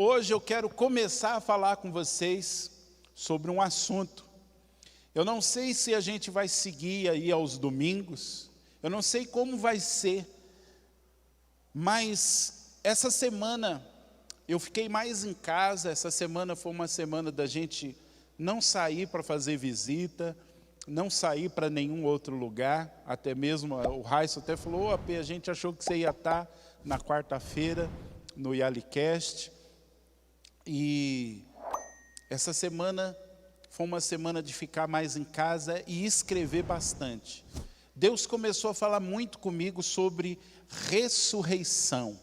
Hoje eu quero começar a falar com vocês sobre um assunto. Eu não sei se a gente vai seguir aí aos domingos, eu não sei como vai ser, mas essa semana eu fiquei mais em casa. Essa semana foi uma semana da gente não sair para fazer visita, não sair para nenhum outro lugar, até mesmo o Raisso até falou: AP, a gente achou que você ia estar na quarta-feira no Yalicast. E essa semana foi uma semana de ficar mais em casa e escrever bastante. Deus começou a falar muito comigo sobre ressurreição.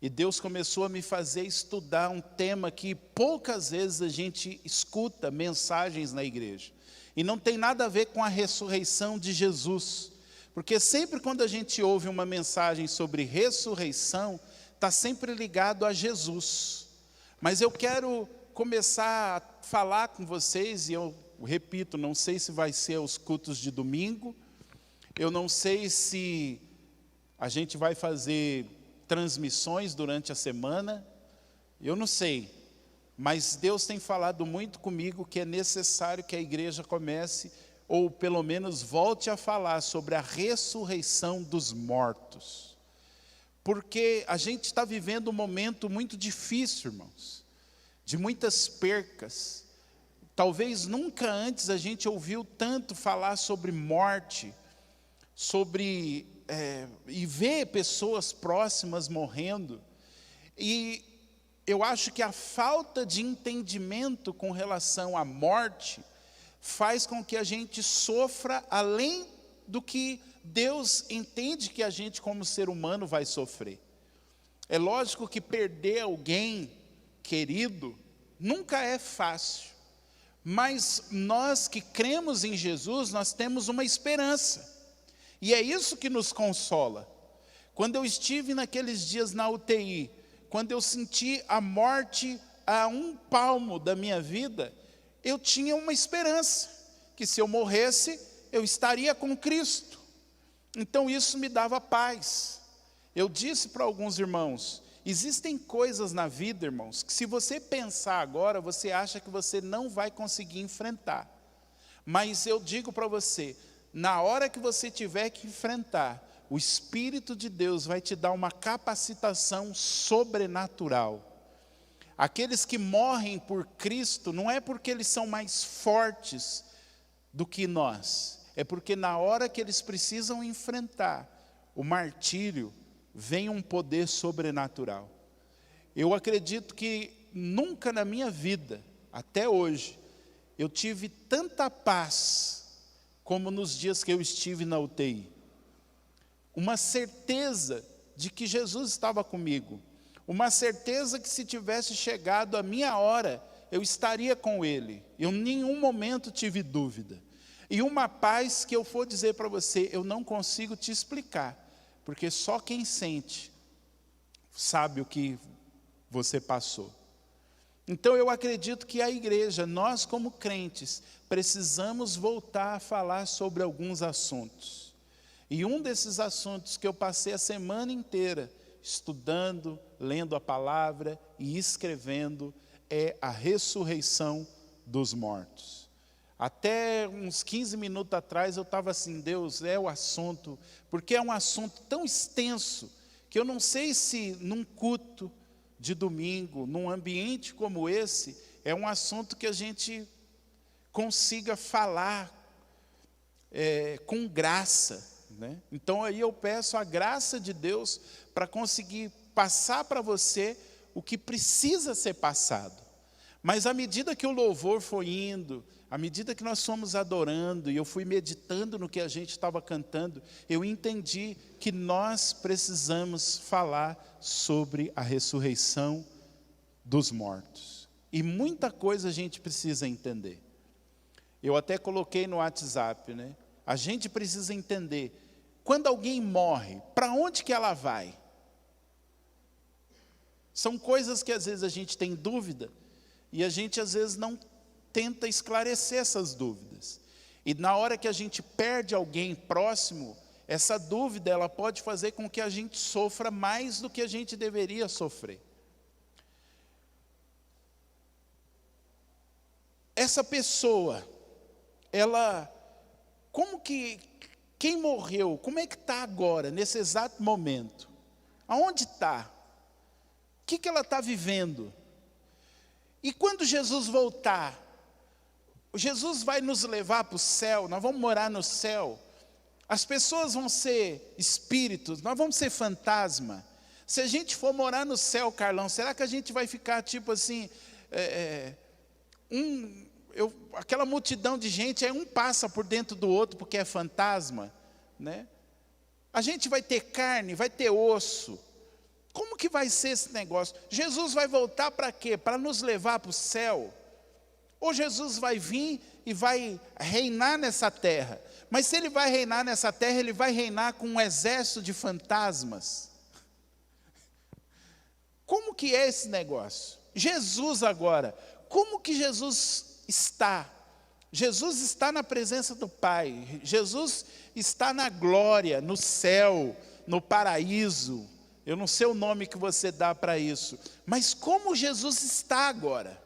E Deus começou a me fazer estudar um tema que poucas vezes a gente escuta mensagens na igreja. E não tem nada a ver com a ressurreição de Jesus. Porque sempre quando a gente ouve uma mensagem sobre ressurreição, está sempre ligado a Jesus. Mas eu quero começar a falar com vocês, e eu repito, não sei se vai ser os cultos de domingo, eu não sei se a gente vai fazer transmissões durante a semana, eu não sei, mas Deus tem falado muito comigo que é necessário que a igreja comece, ou pelo menos volte a falar sobre a ressurreição dos mortos. Porque a gente está vivendo um momento muito difícil, irmãos, de muitas percas. Talvez nunca antes a gente ouviu tanto falar sobre morte, sobre e ver pessoas próximas morrendo. E eu acho que a falta de entendimento com relação à morte faz com que a gente sofra além do que Deus entende que a gente como ser humano vai sofrer. É lógico que perder alguém querido nunca é fácil, mas nós que cremos em Jesus, nós temos uma esperança, e é isso que nos consola. Quando eu estive naqueles dias na UTI, quando eu senti a morte a um palmo da minha vida, eu tinha uma esperança, que se eu morresse, eu estaria com Cristo. Então isso me dava paz. Eu disse para alguns irmãos: existem coisas na vida, irmãos, que se você pensar agora, você acha que você não vai conseguir enfrentar. Mas eu digo para você, na hora que você tiver que enfrentar, o Espírito de Deus vai te dar uma capacitação sobrenatural. Aqueles que morrem por Cristo, não é porque eles são mais fortes do que nós, é porque na hora que eles precisam enfrentar o martírio, vem um poder sobrenatural. Eu acredito que nunca na minha vida, até hoje, eu tive tanta paz como nos dias que eu estive na UTI. Uma certeza de que Jesus estava comigo. Uma certeza que se tivesse chegado a minha hora, eu estaria com Ele. Eu em nenhum momento tive dúvida. E uma paz que eu for dizer para você, eu não consigo te explicar. Porque só quem sente sabe o que você passou. Então eu acredito que a igreja, nós como crentes, precisamos voltar a falar sobre alguns assuntos. E um desses assuntos que eu passei a semana inteira estudando, lendo a palavra e escrevendo, é a ressurreição dos mortos. Até uns 15 minutos atrás eu estava assim: Deus, é o assunto, porque é um assunto tão extenso, que eu não sei se num culto de domingo, num ambiente como esse, é um assunto que a gente consiga falar com graça, né? Então aí eu peço a graça de Deus para conseguir passar para você o que precisa ser passado. Mas à medida que o louvor foi indo, à medida que nós fomos adorando, e eu fui meditando no que a gente estava cantando, eu entendi que nós precisamos falar sobre a ressurreição dos mortos. E muita coisa a gente precisa entender. Eu até coloquei no WhatsApp, né? A gente precisa entender, quando alguém morre, para onde que ela vai? São coisas que às vezes a gente tem dúvida, e a gente às vezes não tenta esclarecer essas dúvidas. E na hora que a gente perde alguém próximo, essa dúvida ela pode fazer com que a gente sofra mais do que a gente deveria sofrer. essa pessoa, quem morreu, como é que está agora, nesse exato momento? Aonde está? O que ela está vivendo? E quando Jesus voltar, Jesus vai nos levar para o céu, nós vamos morar no céu. As pessoas vão ser espíritos, nós vamos ser fantasma. Se a gente for morar no céu, Carlão, será que a gente vai ficar tipo assim, aquela multidão de gente, um passa por dentro do outro porque é fantasma, né? A gente vai ter carne, vai ter osso. Como que vai ser esse negócio? Jesus vai voltar para quê? Para nos levar para o céu? Ou Jesus vai vir e vai reinar nessa terra? Mas se ele vai reinar nessa terra, ele vai reinar com um exército de fantasmas. Como que é esse negócio? Jesus agora, como que Jesus está? Jesus está na presença do Pai. Jesus está na glória, no céu, no paraíso. Eu não sei o nome que você dá para isso. Mas como Jesus está agora?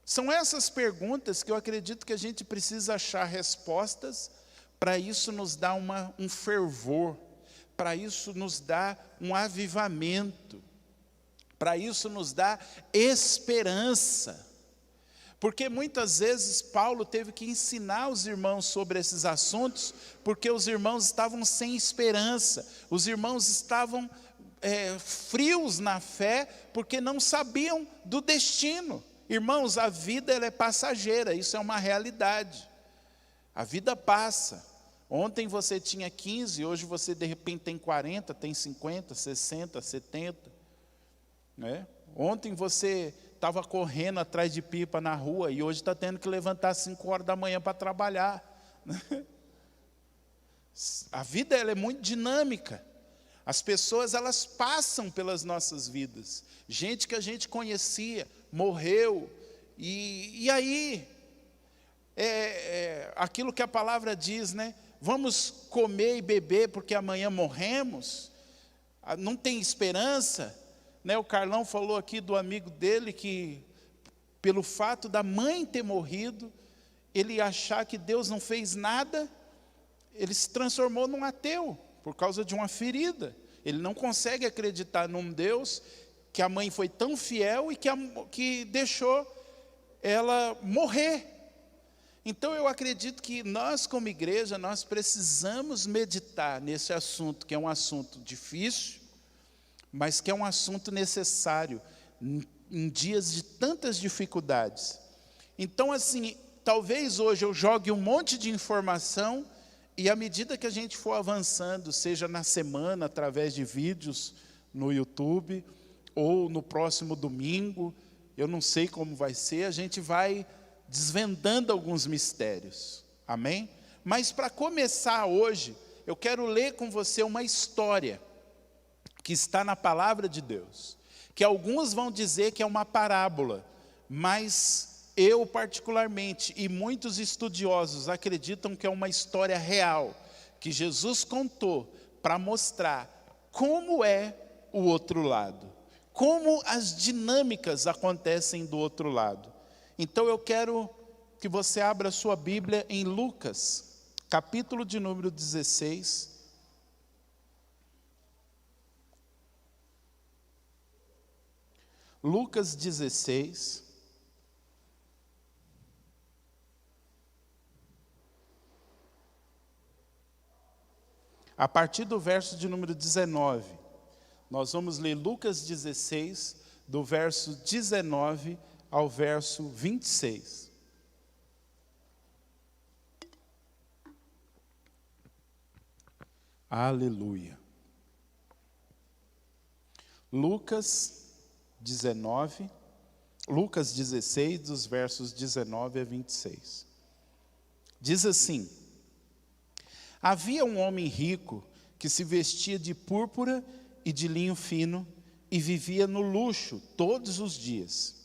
São essas perguntas que eu acredito que a gente precisa achar respostas. Para isso nos dá um fervor. Para isso nos dá um avivamento. Para isso nos dá esperança. Porque muitas vezes Paulo teve que ensinar os irmãos sobre esses assuntos, porque os irmãos estavam sem esperança, os irmãos estavam frios na fé, porque não sabiam do destino. Irmãos, a vida ela é passageira, isso é uma realidade. A vida passa. Ontem você tinha 15, hoje você de repente tem 40, tem 50, 60, 70. Né? Ontem você estava correndo atrás de pipa na rua e hoje está tendo que levantar às 5 horas da manhã para trabalhar. A vida ela é muito dinâmica. As pessoas elas passam pelas nossas vidas. Gente que a gente conhecia, morreu. E aí, aquilo que a palavra diz, né? Vamos comer e beber porque amanhã morremos. Não tem esperança. Né, o Carlão falou aqui do amigo dele que, pelo fato da mãe ter morrido, ele achar que Deus não fez nada, ele se transformou num ateu, por causa de uma ferida. Ele não consegue acreditar num Deus que a mãe foi tão fiel e que deixou ela morrer. Então eu acredito que nós como igreja, nós precisamos meditar nesse assunto, que é um assunto difícil, mas que é um assunto necessário em dias de tantas dificuldades. Então, assim, talvez hoje eu jogue um monte de informação e à medida que a gente for avançando, seja na semana, através de vídeos no YouTube, ou no próximo domingo, eu não sei como vai ser, a gente vai desvendando alguns mistérios. Amém? Mas para começar hoje, eu quero ler com você uma história que está na palavra de Deus, que alguns vão dizer que é uma parábola, mas eu particularmente e muitos estudiosos acreditam que é uma história real, que Jesus contou para mostrar como é o outro lado, como as dinâmicas acontecem do outro lado. Então eu quero que você abra sua Bíblia em Lucas, capítulo de número 16, Lucas 16, a partir do verso de número 19, nós vamos ler Lucas 16, do verso 19 ao verso 26. Aleluia. Lucas 16, dos versos 19 a 26. Diz assim: havia um homem rico que se vestia de púrpura e de linho fino e vivia no luxo todos os dias.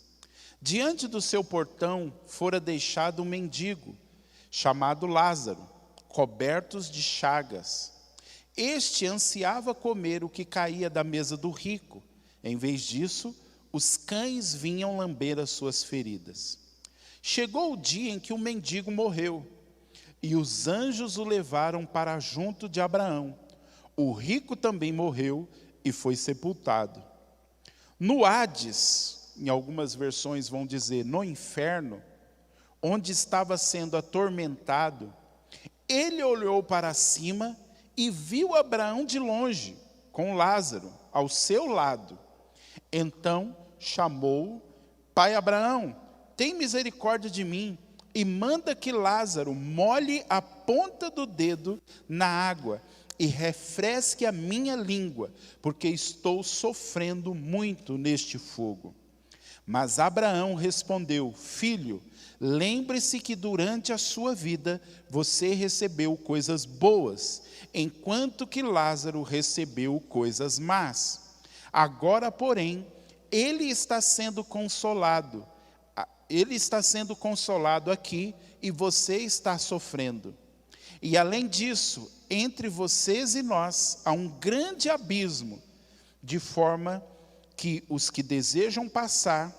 Diante do seu portão fora deixado um mendigo, chamado Lázaro, cobertos de chagas. Este ansiava comer o que caía da mesa do rico. Em vez disso, os cães vinham lamber as suas feridas. Chegou o dia em que o mendigo morreu, e os anjos o levaram para junto de Abraão. O rico também morreu e foi sepultado. No Hades, em algumas versões vão dizer no inferno, onde estava sendo atormentado, ele olhou para cima e viu Abraão de longe, com Lázaro ao seu lado. Então chamou: Pai Abraão, tem misericórdia de mim e manda que Lázaro molhe a ponta do dedo na água e refresque a minha língua, porque estou sofrendo muito neste fogo. Mas Abraão respondeu: Filho, lembre-se que durante a sua vida você recebeu coisas boas, enquanto que Lázaro recebeu coisas más. Agora, porém, ele está sendo consolado aqui e você está sofrendo. E além disso, entre vocês e nós há um grande abismo, de forma que os que desejam passar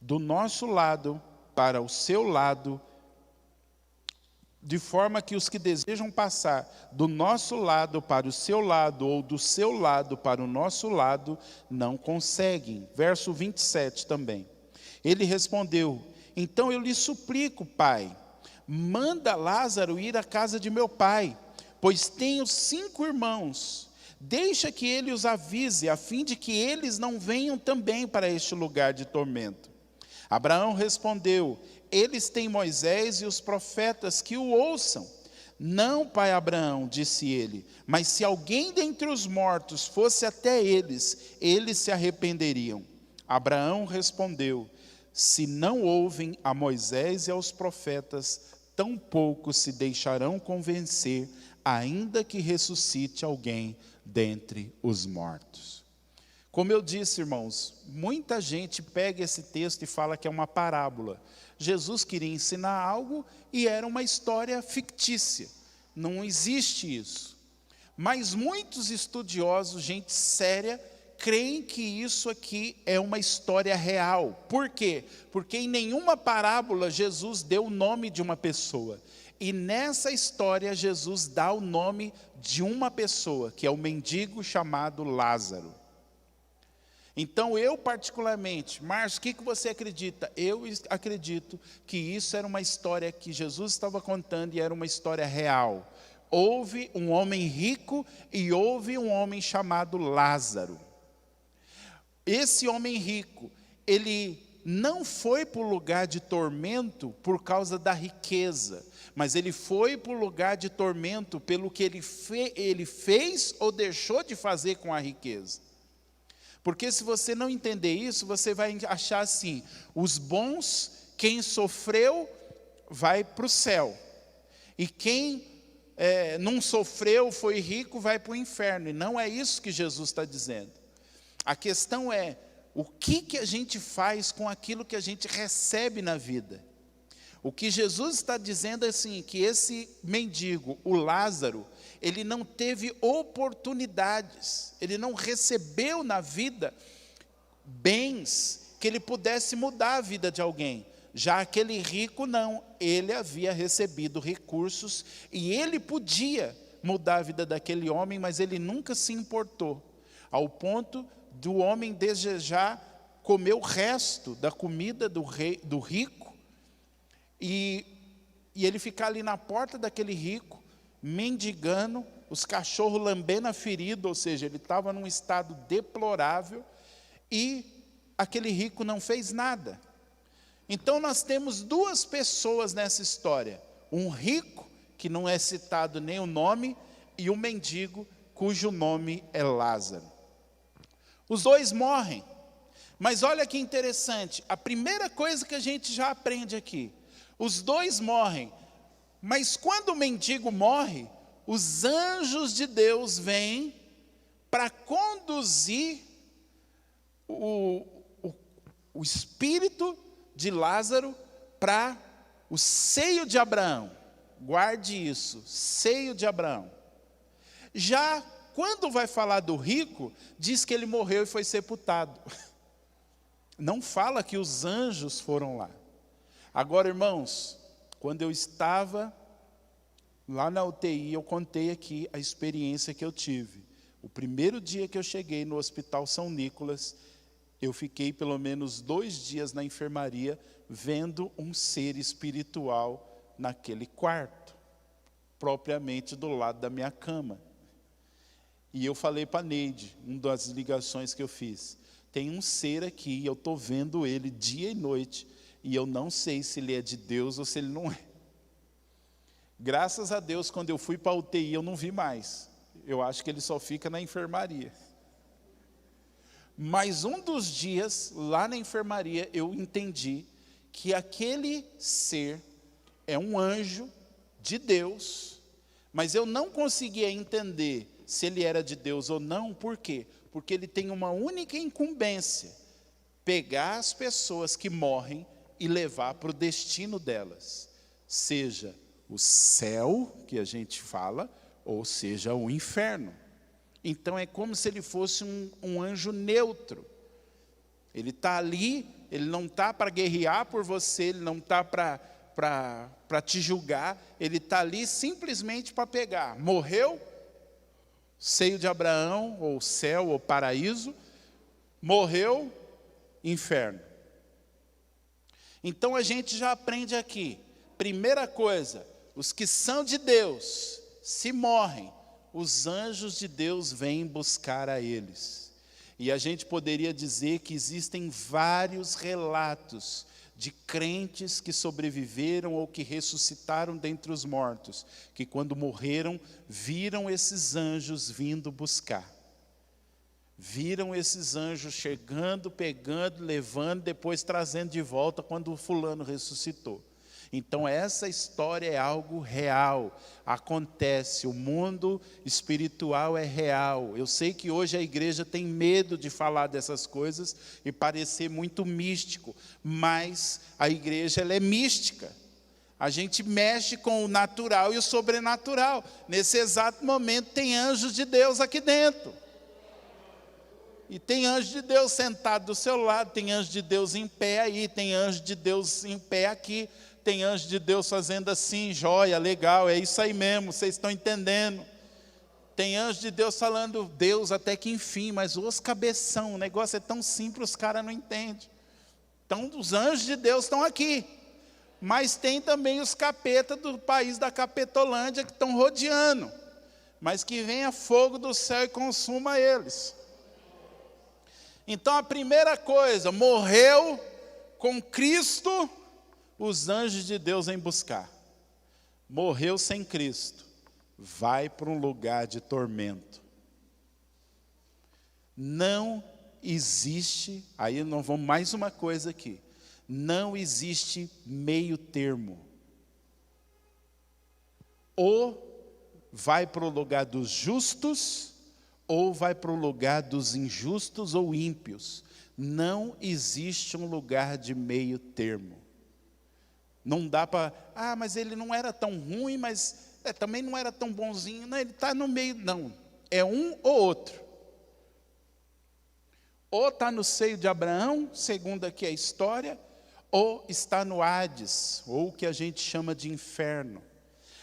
do nosso lado para o seu lado, de forma que os que desejam passar do nosso lado para o seu lado, ou do seu lado para o nosso lado, não conseguem. Verso 27 também. Ele respondeu: Então eu lhe suplico, pai, manda Lázaro ir à casa de meu pai, pois tenho 5 irmãos. Deixa que ele os avise, a fim de que eles não venham também para este lugar de tormento. Abraão respondeu: Eles têm Moisés e os profetas, que o ouçam. Não, pai Abraão, disse ele, mas se alguém dentre os mortos fosse até eles, eles se arrependeriam. Abraão respondeu: Se não ouvem a Moisés e aos profetas, tampouco se deixarão convencer, ainda que ressuscite alguém dentre os mortos. Como eu disse, irmãos, muita gente pega esse texto e fala que é uma parábola. Jesus queria ensinar algo e era uma história fictícia. Não existe isso. Mas muitos estudiosos, gente séria, creem que isso aqui é uma história real. Por quê? Porque em nenhuma parábola Jesus deu o nome de uma pessoa. E nessa história Jesus dá o nome de uma pessoa, que é o mendigo chamado Lázaro. Então eu particularmente, Márcio, o que você acredita? Eu acredito que isso era uma história que Jesus estava contando e era uma história real. Houve um homem rico e houve um homem chamado Lázaro. Esse homem rico, ele não foi para o lugar de tormento por causa da riqueza, mas ele foi para o lugar de tormento pelo que ele fez ou deixou de fazer com a riqueza. Porque se você não entender isso, você vai achar assim: os bons, quem sofreu, vai para o céu. E quem não sofreu, foi rico, vai para o inferno. E não é isso que Jesus está dizendo. A questão é, o que a gente faz com aquilo que a gente recebe na vida? O que Jesus está dizendo é assim, que esse mendigo, o Lázaro, ele não teve oportunidades, ele não recebeu na vida bens que ele pudesse mudar a vida de alguém. Já aquele rico não, ele havia recebido recursos e ele podia mudar a vida daquele homem, mas ele nunca se importou, ao ponto do homem desejar comer o resto da comida do rico, e ele ficar ali na porta daquele rico, mendigando, os cachorros lambendo a ferida, ou seja, ele estava num estado deplorável, e aquele rico não fez nada. Então nós temos 2 pessoas nessa história, um rico, que não é citado nem o nome, e um mendigo, cujo nome é Lázaro. Os 2 morrem, mas olha que interessante, a primeira coisa que a gente já aprende aqui, os 2 morrem, mas quando o mendigo morre, os anjos de Deus vêm para conduzir o espírito de Lázaro para o seio de Abraão. Guarde isso, seio de Abraão. Já quando vai falar do rico, diz que ele morreu e foi sepultado. Não fala que os anjos foram lá. Agora, irmãos, quando eu estava lá na UTI, eu contei aqui a experiência que eu tive. O primeiro dia que eu cheguei no Hospital São Nicolas, eu fiquei pelo menos 2 dias na enfermaria, vendo um ser espiritual naquele quarto, propriamente do lado da minha cama. E eu falei para a Neide, uma das ligações que eu fiz, tem um ser aqui, eu estou vendo ele dia e noite, e eu não sei se ele é de Deus ou se ele não é. Graças a Deus, quando eu fui para a UTI, eu não vi mais. Eu acho que ele só fica na enfermaria. Mas um dos dias, lá na enfermaria, eu entendi que aquele ser é um anjo de Deus, mas eu não conseguia entender se ele era de Deus ou não. Por quê? Porque ele tem uma única incumbência: pegar as pessoas que morrem e levar para o destino delas, seja o céu, que a gente fala, ou seja o inferno. Então é como se ele fosse um anjo neutro. Ele está ali, ele não está para guerrear por você, ele não está para te julgar, ele está ali simplesmente para pegar. Morreu, seio de Abraão, ou céu, ou paraíso. Morreu, inferno. Então a gente já aprende aqui, primeira coisa, os que são de Deus, se morrem, os anjos de Deus vêm buscar a eles. E a gente poderia dizer que existem vários relatos de crentes que sobreviveram ou que ressuscitaram dentre os mortos, que quando morreram, viram esses anjos vindo buscar. Viram esses anjos chegando, pegando, levando, depois trazendo de volta quando o fulano ressuscitou. Então essa história é algo real, acontece, o mundo espiritual é real. Eu sei que hoje a igreja tem medo de falar dessas coisas e parecer muito místico, mas a igreja ela é mística. A gente mexe com o natural e o sobrenatural. Nesse exato momento tem anjos de Deus aqui dentro. E tem anjo de Deus sentado do seu lado, tem anjo de Deus em pé aí, tem anjo de Deus em pé aqui. Tem anjo de Deus fazendo assim, joia, legal, é isso aí mesmo, vocês estão entendendo. Tem anjo de Deus falando, Deus até que enfim, mas os cabeção, o negócio é tão simples, os caras não entendem. Então os anjos de Deus estão aqui, mas tem também os capetas do país da Capetolândia que estão rodeando, mas que venha fogo do céu e consuma eles. Então a primeira coisa, morreu com Cristo, os anjos de Deus vêm buscar. Morreu sem Cristo, vai para um lugar de tormento. Não existe, aí nós vamos mais uma coisa aqui, não existe meio termo. Ou vai para o lugar dos justos, ou vai para o lugar dos injustos ou ímpios. Não existe um lugar de meio termo. Não dá para, mas ele não era tão ruim, mas também não era tão bonzinho. Não, ele está no meio, não. É um ou outro. Ou está no seio de Abraão, segundo aqui a história, ou está no Hades, ou o que a gente chama de inferno.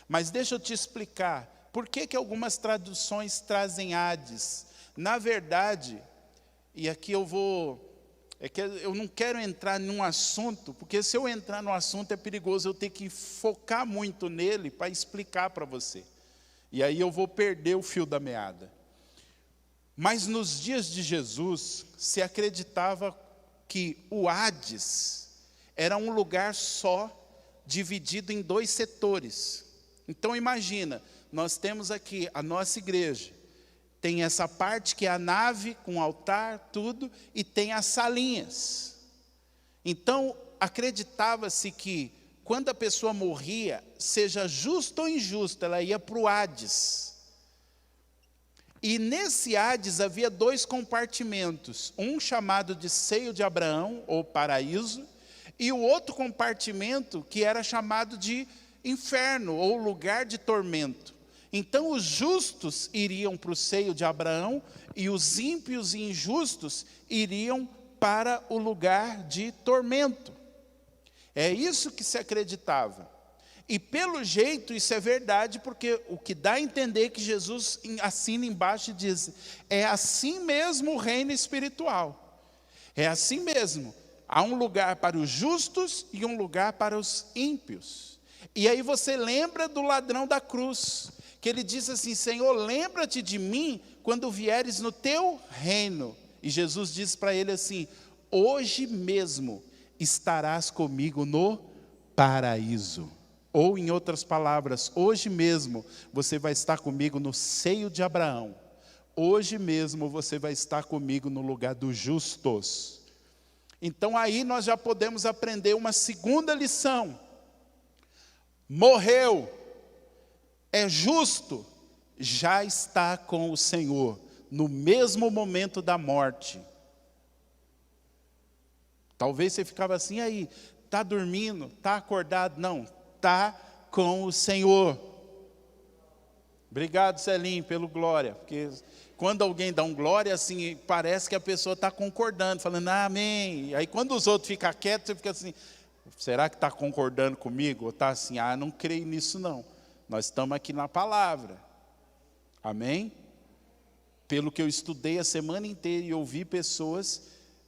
Mas deixa eu te explicar, por que algumas traduções trazem Hades? Na verdade, e aqui é que eu não quero entrar num assunto, porque se eu entrar no assunto é perigoso eu ter que focar muito nele para explicar para você. E aí eu vou perder o fio da meada. Mas nos dias de Jesus, se acreditava que o Hades era um lugar só, dividido em 2 setores. Então imagina, nós temos aqui a nossa igreja, tem essa parte que é a nave com altar, tudo, e tem as salinhas. Então, acreditava-se que quando a pessoa morria, seja justo ou injusto, ela ia para o Hades. E nesse Hades havia 2 compartimentos, um chamado de seio de Abraão, ou paraíso, e o outro compartimento que era chamado de inferno, ou lugar de tormento. Então os justos iriam para o seio de Abraão e os ímpios e injustos iriam para o lugar de tormento. É isso que se acreditava. E pelo jeito isso é verdade, porque o que dá a entender que Jesus assina embaixo e diz, é assim mesmo o reino espiritual. É assim mesmo. Há um lugar para os justos e um lugar para os ímpios. E aí você lembra do ladrão da cruz, que ele disse assim, Senhor, lembra-te de mim quando vieres no teu reino. E Jesus disse para ele assim, hoje mesmo estarás comigo no paraíso. Ou, em outras palavras, hoje mesmo você vai estar comigo no seio de Abraão. Hoje mesmo você vai estar comigo no lugar dos justos. Então aí nós já podemos aprender uma segunda lição. Morreu, é justo, já está com o Senhor, no mesmo momento da morte. Talvez você ficava assim, aí, está dormindo, está acordado? Não, está com o Senhor. Obrigado, Celinho, pelo glória. Porque quando alguém dá um glória, assim, parece que a pessoa está concordando, falando, amém. Aí quando os outros ficam quietos, você fica assim, será que está concordando comigo? Ou está assim, não creio nisso não. Nós estamos aqui na palavra. Amém? Pelo que eu estudei a semana inteira e ouvi pessoas,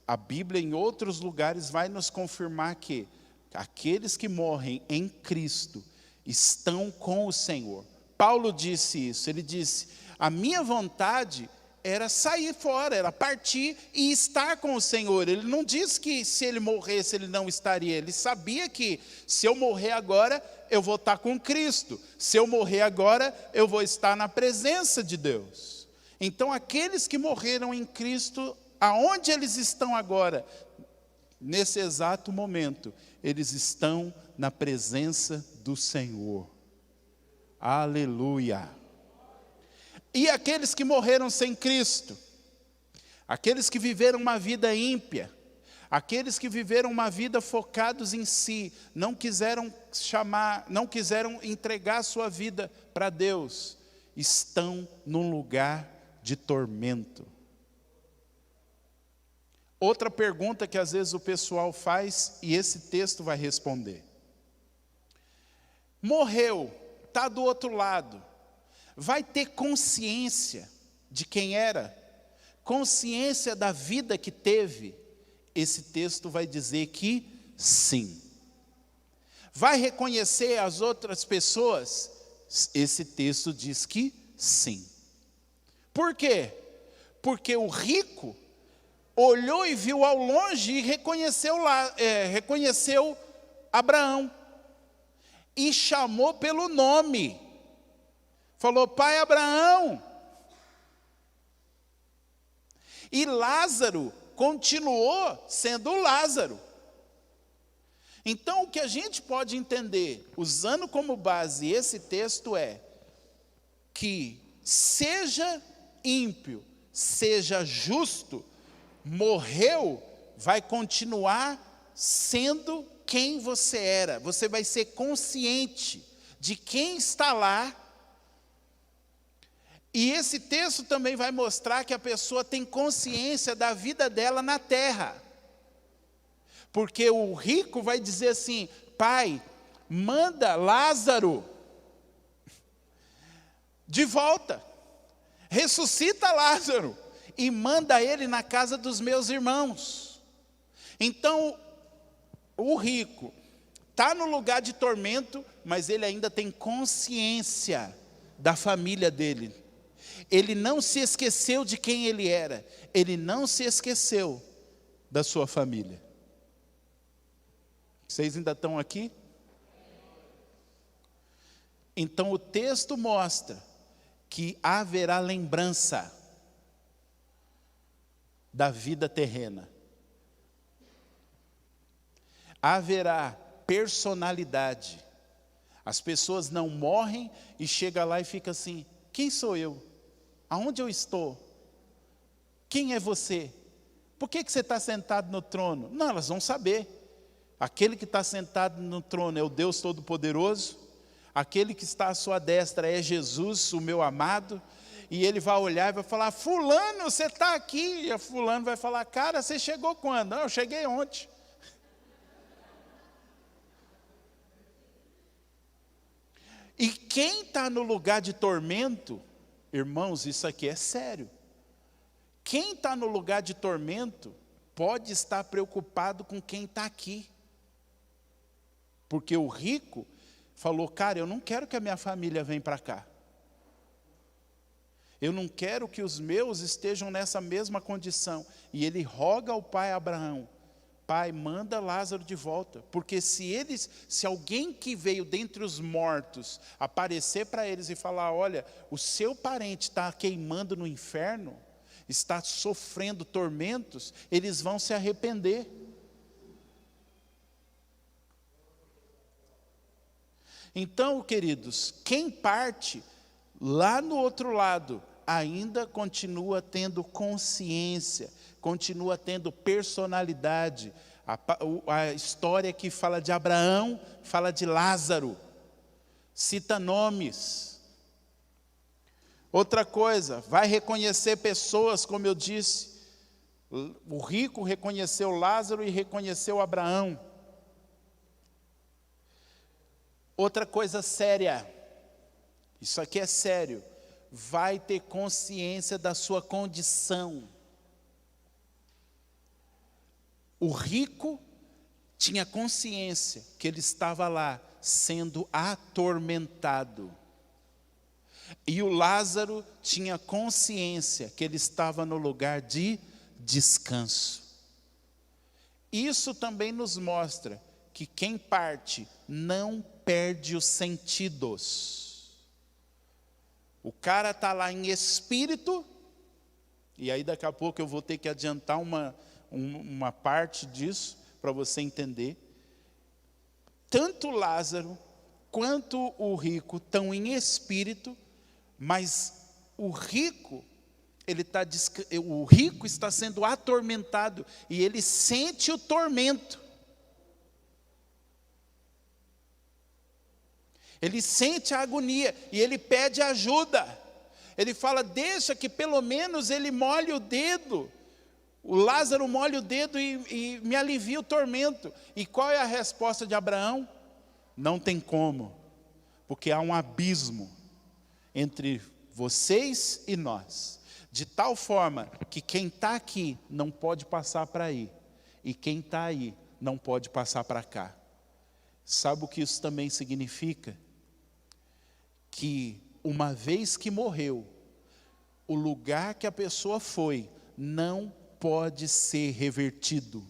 a Bíblia em outros lugares vai nos confirmar que aqueles que morrem em Cristo estão com o Senhor. Paulo disse isso, ele disse, a minha vontade era sair fora, era partir e estar com o Senhor. Ele não disse que se ele morresse ele não estaria, ele sabia que se eu morrer agora, eu vou estar com Cristo. Se eu morrer agora, eu vou estar na presença de Deus. Então aqueles que morreram em Cristo, aonde eles estão agora? Nesse exato momento, eles estão na presença do Senhor. Aleluia. E aqueles que morreram sem Cristo, aqueles que viveram uma vida ímpia, aqueles que viveram uma vida focados em si, não quiseram entregar sua vida para Deus, estão num lugar de tormento. Outra pergunta que às vezes o pessoal faz, e esse texto vai responder. Morreu, está do outro lado. Vai ter consciência de quem era? Consciência da vida que teve? Esse texto vai dizer que sim. Vai reconhecer as outras pessoas? Esse texto diz que sim. Por quê? Porque o rico olhou e viu ao longe e reconheceu Abraão. E chamou pelo nome. Falou, pai Abraão. E Lázaro continuou sendo Lázaro. Então o que a gente pode entender, usando como base esse texto é, que seja ímpio, seja justo, morreu, vai continuar sendo quem você era. Você vai ser consciente de quem está lá. E esse texto também vai mostrar que a pessoa tem consciência da vida dela na terra. Porque o rico vai dizer assim, pai, manda Lázaro de volta. Ressuscita Lázaro e manda ele na casa dos meus irmãos. Então, o rico está no lugar de tormento, mas ele ainda tem consciência da família dele. Ele não se esqueceu de quem ele era. Ele não se esqueceu da sua família. Vocês ainda estão aqui? Então o texto mostra que haverá lembrança da vida terrena. Haverá personalidade. As pessoas não morrem e chegam lá e ficam assim, quem sou eu? Aonde eu estou? Quem é você? Por que você está sentado no trono? Não, elas vão saber. Aquele que está sentado no trono é o Deus Todo-Poderoso. Aquele que está à sua destra é Jesus, o meu amado. E ele vai olhar e vai falar, fulano, você está aqui. E a fulano vai falar, cara, você chegou quando? Não, eu cheguei ontem. E quem está no lugar de tormento, irmãos, isso aqui é sério. Quem está no lugar de tormento pode estar preocupado com quem está aqui. Porque o rico falou, cara, eu não quero que a minha família venha para cá. Eu não quero que os meus estejam nessa mesma condição. E ele roga ao pai Abraão, pai, manda Lázaro de volta. Porque se alguém que veio dentre os mortos aparecer para eles e falar, olha, o seu parente está queimando no inferno, está sofrendo tormentos, eles vão se arrepender. Então, queridos, quem parte lá no outro lado ainda continua tendo consciência, continua tendo personalidade. A história que fala de Abraão, fala de Lázaro, cita nomes. Outra coisa, vai reconhecer pessoas, como eu disse, o rico reconheceu Lázaro e reconheceu Abraão. Outra coisa séria, isso aqui é sério, vai ter consciência da sua condição. O rico tinha consciência que ele estava lá sendo atormentado. E o Lázaro tinha consciência que ele estava no lugar de descanso. Isso também nos mostra que quem parte não perde os sentidos. O cara está lá em espírito, e aí daqui a pouco eu vou ter que adiantar uma parte disso, para você entender. Tanto Lázaro, quanto o rico estão em espírito, mas o rico está sendo atormentado, e ele sente o tormento. Ele sente a agonia e ele pede ajuda. Ele fala, deixa que pelo menos ele molhe o dedo. O Lázaro molha o dedo e me alivia o tormento. E qual é a resposta de Abraão? Não tem como, porque há um abismo entre vocês e nós. De tal forma que quem está aqui não pode passar para aí. E quem está aí não pode passar para cá. Sabe o que isso também significa? Que uma vez que morreu, o lugar que a pessoa foi não pode ser revertido.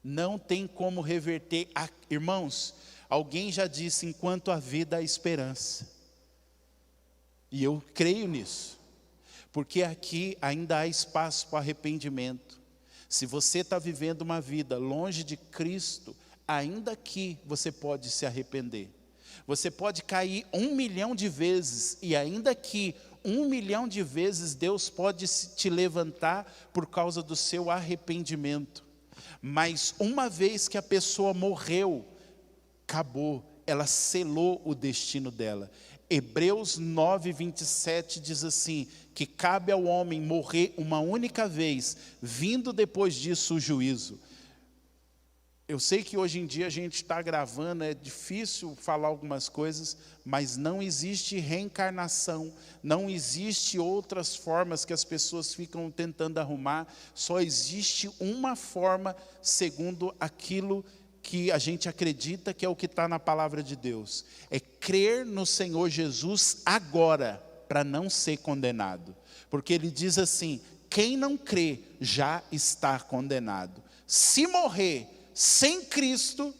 Não tem como reverter. Irmãos, alguém já disse, enquanto há vida há esperança. E eu creio nisso. Porque aqui ainda há espaço para arrependimento. Se você está vivendo uma vida longe de Cristo, ainda aqui você pode se arrepender. Você pode cair 1 milhão de vezes, e ainda aqui 1 milhão de vezes Deus pode te levantar por causa do seu arrependimento. Mas uma vez que a pessoa morreu, acabou, ela selou o destino dela. Hebreus 9, 27 diz assim, que cabe ao homem morrer uma única vez, vindo depois disso o juízo. Eu sei que hoje em dia a gente está gravando, é difícil falar algumas coisas, mas não existe reencarnação, não existe outras formas que as pessoas ficam tentando arrumar, só existe uma forma segundo aquilo que a gente acredita que é o que está na palavra de Deus, é crer no Senhor Jesus agora, para não ser condenado, porque ele diz assim, quem não crê já está condenado, se morrer sem Cristo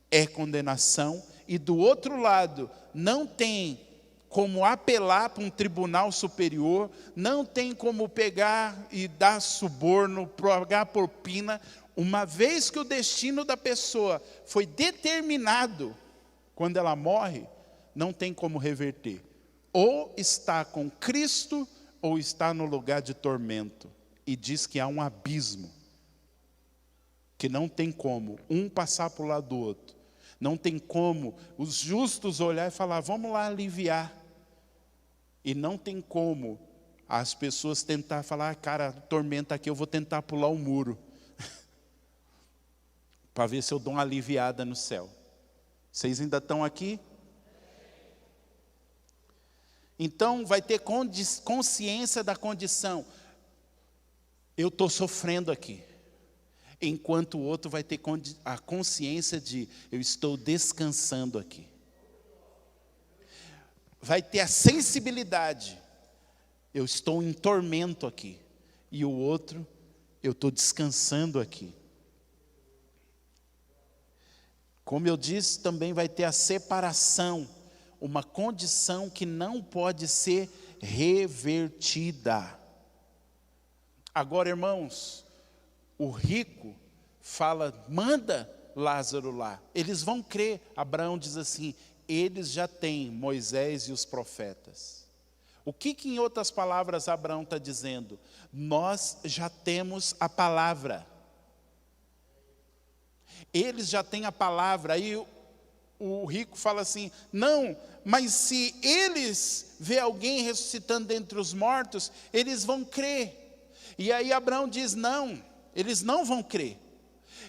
é condenação, e do outro lado não tem como apelar para um tribunal superior, não tem como pegar e dar suborno, pagar propina, uma vez que o destino da pessoa foi determinado, quando ela morre, não tem como reverter, ou está com Cristo, ou está no lugar de tormento, e diz que há um abismo, que não tem como um passar para o lado do outro, não tem como os justos olhar e falar, vamos lá aliviar, e não tem como as pessoas tentar falar, cara, tormenta aqui, eu vou tentar pular o muro, para ver se eu dou uma aliviada no céu. Vocês ainda estão aqui? Então vai ter consciência da condição. Eu estou sofrendo aqui. Enquanto o outro vai ter a consciência de eu estou descansando aqui. Vai ter a sensibilidade. Eu estou em tormento aqui. E o outro, eu estou descansando aqui. Como eu disse, também vai ter a separação. Uma condição que não pode ser revertida. Agora, irmãos, o rico fala, manda Lázaro lá. Eles vão crer. Abraão diz assim, eles já têm Moisés e os profetas. O que em outras palavras Abraão está dizendo? Nós já temos a palavra. Eles já têm a palavra. Aí o rico fala assim, não, mas se eles vê alguém ressuscitando dentre os mortos, eles vão crer. E aí Abraão diz, não, eles não vão crer.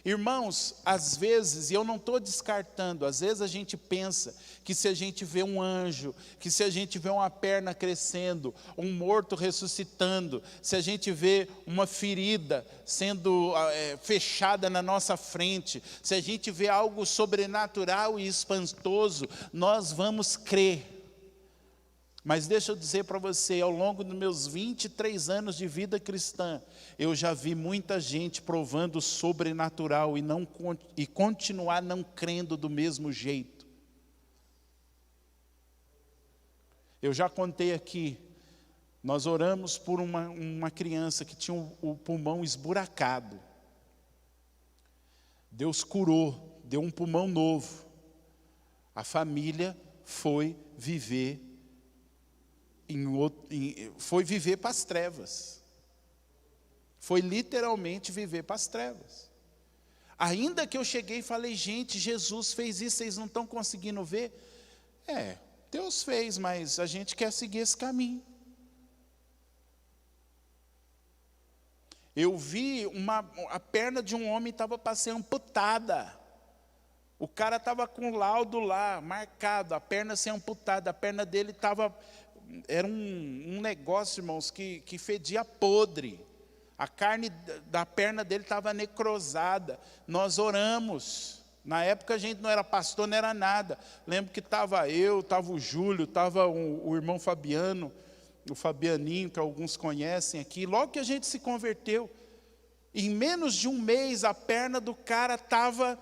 Irmãos, às vezes, e eu não estou descartando, às vezes a gente pensa que se a gente vê um anjo, que se a gente vê uma perna crescendo, um morto ressuscitando, se a gente vê uma ferida sendo fechada na nossa frente, se a gente vê algo sobrenatural e espantoso, nós vamos crer. Mas deixa eu dizer para você, ao longo dos meus 23 anos de vida cristã, eu já vi muita gente provando o sobrenatural e continuar não crendo do mesmo jeito. Eu já contei aqui, nós oramos por uma criança que tinha o pulmão esburacado. Deus curou, deu um pulmão novo. A família foi viver para as trevas. Foi literalmente viver para as trevas. Ainda que eu cheguei e falei, gente, Jesus fez isso, vocês não estão conseguindo ver? Deus fez, mas a gente quer seguir esse caminho. Eu vi a perna de um homem estava para ser amputada. O cara estava com o laudo lá, marcado, a perna ser amputada, a perna dele estava... Era um negócio, irmãos, que fedia podre. A carne da perna dele estava necrosada. Nós oramos. Na época a gente não era pastor, não era nada. Lembro que estava eu, estava o Júlio, estava o irmão Fabiano, o Fabianinho, que alguns conhecem aqui. Logo que a gente se converteu, em menos de um mês a perna do cara estava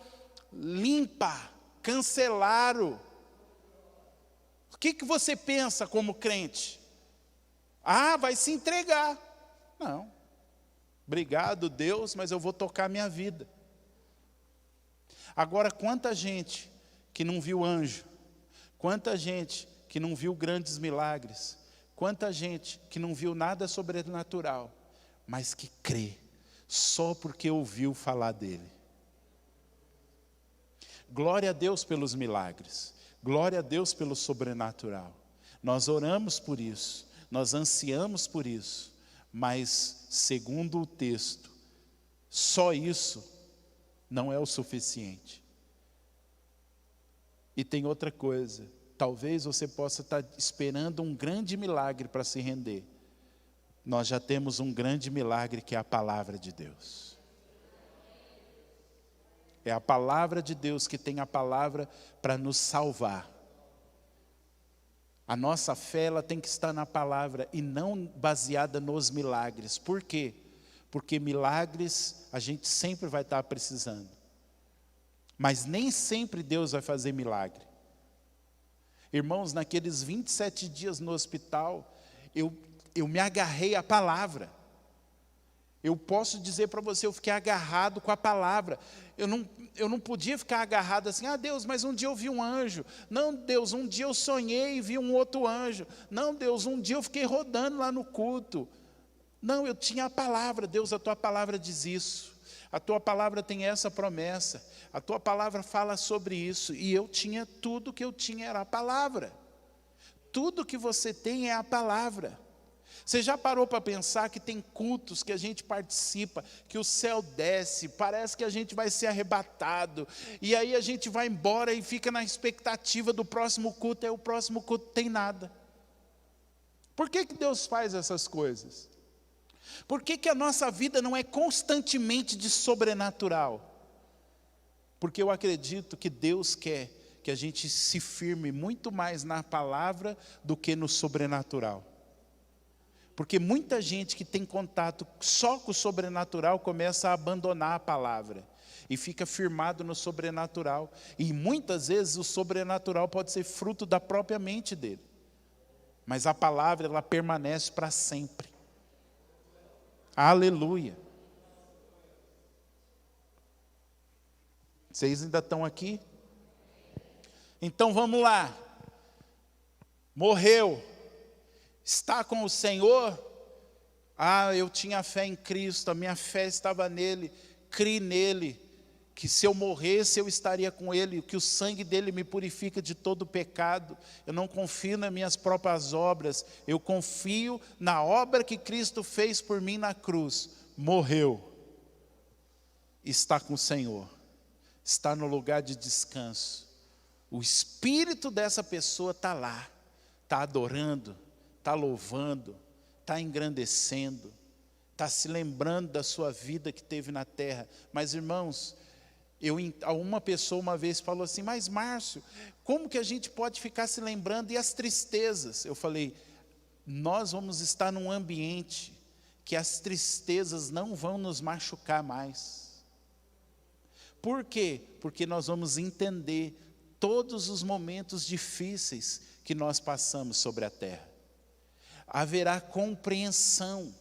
limpa, cancelaram. O que você pensa como crente? Vai se entregar. Não. Obrigado, Deus, mas eu vou tocar a minha vida. Agora, quanta gente que não viu anjo, quanta gente que não viu grandes milagres, quanta gente que não viu nada sobrenatural, mas que crê, só porque ouviu falar dele. Glória a Deus pelos milagres. Glória a Deus pelo sobrenatural. Nós oramos por isso, nós ansiamos por isso, mas, segundo o texto, só isso não é o suficiente. E tem outra coisa, talvez você possa estar esperando um grande milagre para se render. Nós já temos um grande milagre que é a palavra de Deus. É a palavra de Deus que tem a palavra para nos salvar. A nossa fé ela tem que estar na palavra e não baseada nos milagres. Por quê? Porque milagres a gente sempre vai estar precisando. Mas nem sempre Deus vai fazer milagre. Irmãos, naqueles 27 dias no hospital, eu me agarrei à palavra. Eu posso dizer para você, eu fiquei agarrado com a palavra. Eu não podia ficar agarrado assim, Deus, mas um dia eu vi um anjo. Não, Deus, um dia eu sonhei e vi um outro anjo. Não, Deus, um dia eu fiquei rodando lá no culto. Não, eu tinha a palavra. Deus, a tua palavra diz isso. A tua palavra tem essa promessa. A tua palavra fala sobre isso. E eu tinha tudo que eu tinha era a palavra. Tudo que você tem é a palavra. Você já parou para pensar que tem cultos que a gente participa, que o céu desce, parece que a gente vai ser arrebatado, e aí a gente vai embora e fica na expectativa do próximo culto, e o próximo culto tem nada. Por que Deus faz essas coisas? Por que a nossa vida não é constantemente de sobrenatural? Porque eu acredito que Deus quer que a gente se firme muito mais na palavra do que no sobrenatural. Porque muita gente que tem contato só com o sobrenatural começa a abandonar a palavra e fica firmado no sobrenatural. E muitas vezes o sobrenatural pode ser fruto da própria mente dele. Mas a palavra, ela permanece para sempre. Aleluia. Vocês ainda estão aqui? Então vamos lá. Morreu. Está com o Senhor? Eu tinha fé em Cristo, a minha fé estava nele, criei nele, que se eu morresse eu estaria com ele, que o sangue dele me purifica de todo pecado. Eu não confio nas minhas próprias obras, eu confio na obra que Cristo fez por mim na cruz. Morreu, está com o Senhor, está no lugar de descanso. O espírito dessa pessoa está lá, está adorando, está louvando, está engrandecendo, está se lembrando da sua vida que teve na terra. Mas irmãos, uma pessoa uma vez falou assim, mas Márcio, como que a gente pode ficar se lembrando e as tristezas? Eu falei, nós vamos estar num ambiente que as tristezas não vão nos machucar mais. Por quê? Porque nós vamos entender todos os momentos difíceis que nós passamos sobre a terra. Haverá compreensão.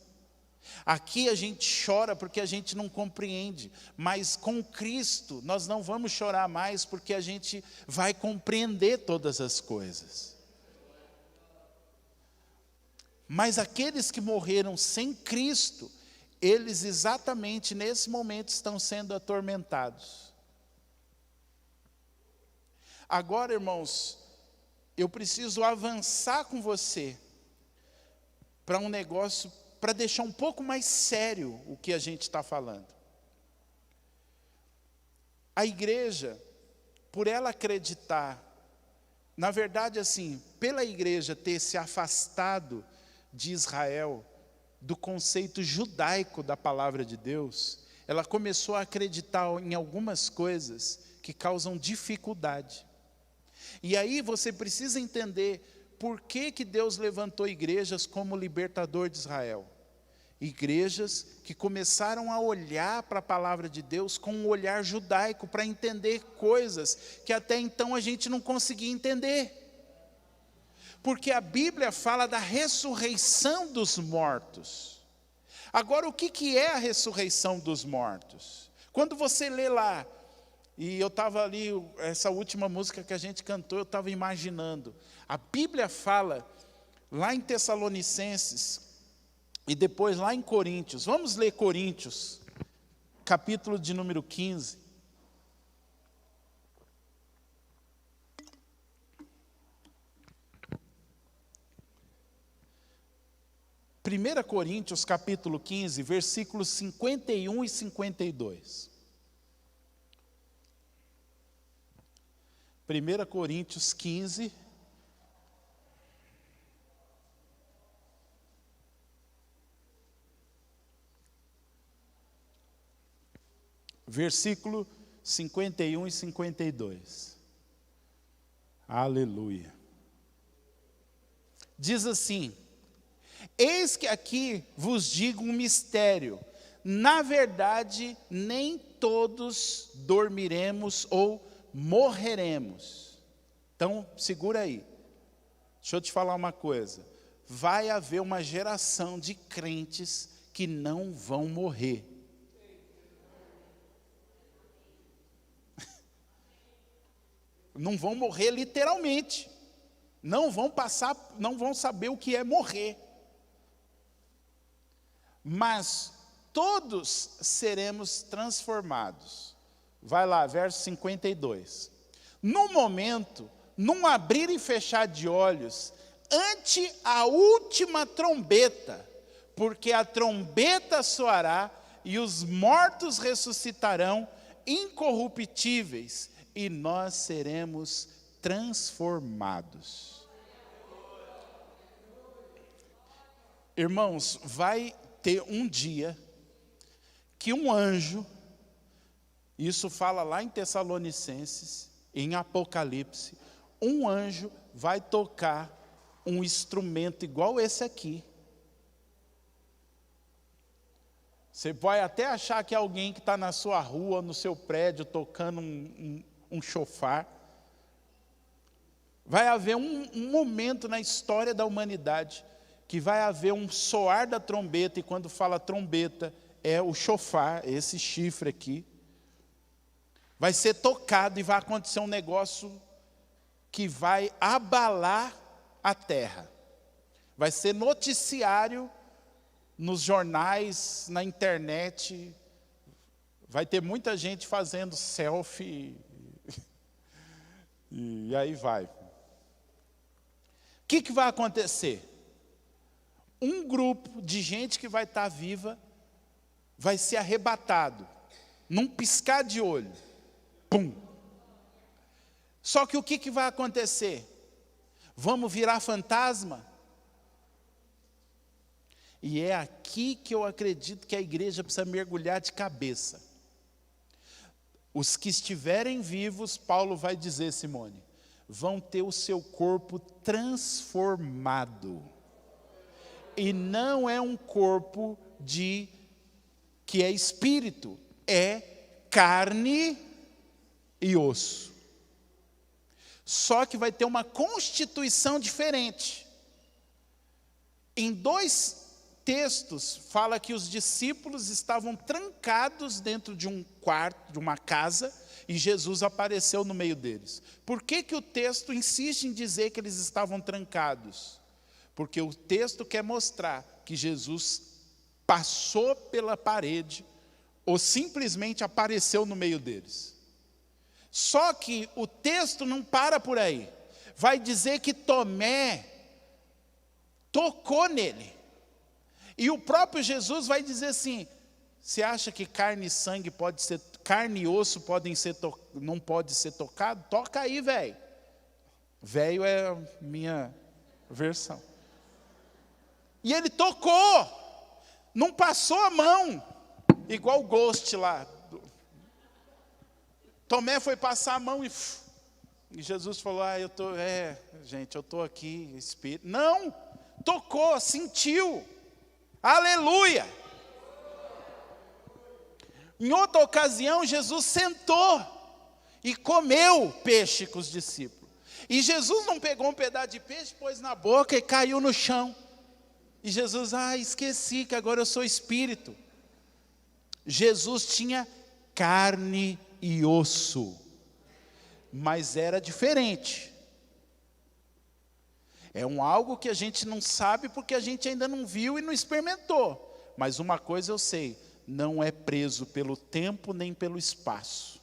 Aqui a gente chora porque a gente não compreende, mas com Cristo nós não vamos chorar mais porque a gente vai compreender todas as coisas. Mas aqueles que morreram sem Cristo, eles exatamente nesse momento estão sendo atormentados. Agora, irmãos, eu preciso avançar com você para um negócio, para deixar um pouco mais sério o que a gente está falando. A igreja, por ela acreditar, na verdade assim, pela igreja ter se afastado de Israel, do conceito judaico da palavra de Deus, ela começou a acreditar em algumas coisas que causam dificuldade. E aí você precisa entender por que Deus levantou igrejas como libertador de Israel. Igrejas que começaram a olhar para a palavra de Deus com um olhar judaico, para entender coisas que até então a gente não conseguia entender. Porque a Bíblia fala da ressurreição dos mortos. Agora, o que é a ressurreição dos mortos? Quando você lê lá, e eu estava ali, essa última música que a gente cantou, eu estava imaginando. A Bíblia fala, lá em Tessalonicenses, e depois lá em Coríntios. Vamos ler Coríntios, capítulo de número 15. Primeira Coríntios, capítulo 15, versículos 51 e 52. 1 Coríntios 15, versículo 51 e 52. Aleluia. Diz assim: eis que aqui vos digo um mistério, na verdade nem todos dormiremos ou morreremos. Então segura aí, deixa eu te falar uma coisa, vai haver uma geração de crentes que não vão morrer. Não vão morrer literalmente, não vão saber o que é morrer, mas todos seremos transformados. Vai lá, verso 52. No momento, num abrir e fechar de olhos, ante a última trombeta, porque a trombeta soará e os mortos ressuscitarão incorruptíveis e nós seremos transformados. Irmãos, vai ter um dia que um anjo, isso fala lá em Tessalonicenses, em Apocalipse, um anjo vai tocar um instrumento igual esse aqui. Você vai até achar que é alguém que está na sua rua, no seu prédio, tocando um chofar. Vai haver um momento na história da humanidade que vai haver um soar da trombeta, e quando fala trombeta, é o chofar, esse chifre aqui. Vai ser tocado e vai acontecer um negócio que vai abalar a terra. Vai ser noticiário nos jornais, na internet. Vai ter muita gente fazendo selfie. E aí vai. O que vai acontecer? Um grupo de gente que vai estar viva vai ser arrebatado, num piscar de olho. Pum! Só que o que vai acontecer? Vamos virar fantasma? E é aqui que eu acredito que a igreja precisa mergulhar de cabeça. Os que estiverem vivos, Paulo vai dizer, Simone, vão ter o seu corpo transformado. E não é um corpo que é espírito, é carne e osso. Só que vai ter uma constituição diferente. Em 2 textos, fala que os discípulos estavam trancados dentro de um quarto, de uma casa, e Jesus apareceu no meio deles. Por que o texto insiste em dizer que eles estavam trancados? Porque o texto quer mostrar que Jesus passou pela parede ou simplesmente apareceu no meio deles. Só que o texto não para por aí. Vai dizer que Tomé tocou nele. E o próprio Jesus vai dizer assim: você acha que carne e sangue pode ser, carne e osso não pode ser tocado? Toca aí, velho. Velho é a minha versão. E ele tocou, não passou a mão, igual o Ghost lá. Tomé foi passar a mão e Jesus falou, eu estou aqui, Espírito. Não, tocou, sentiu, aleluia. Em outra ocasião, Jesus sentou e comeu peixe com os discípulos. E Jesus não pegou um pedaço de peixe, pôs na boca e caiu no chão. E Jesus, esqueci que agora eu sou espírito. Jesus tinha carne e osso, mas era diferente. É algo que a gente não sabe porque a gente ainda não viu e não experimentou. Mas uma coisa eu sei, não é preso pelo tempo nem pelo espaço.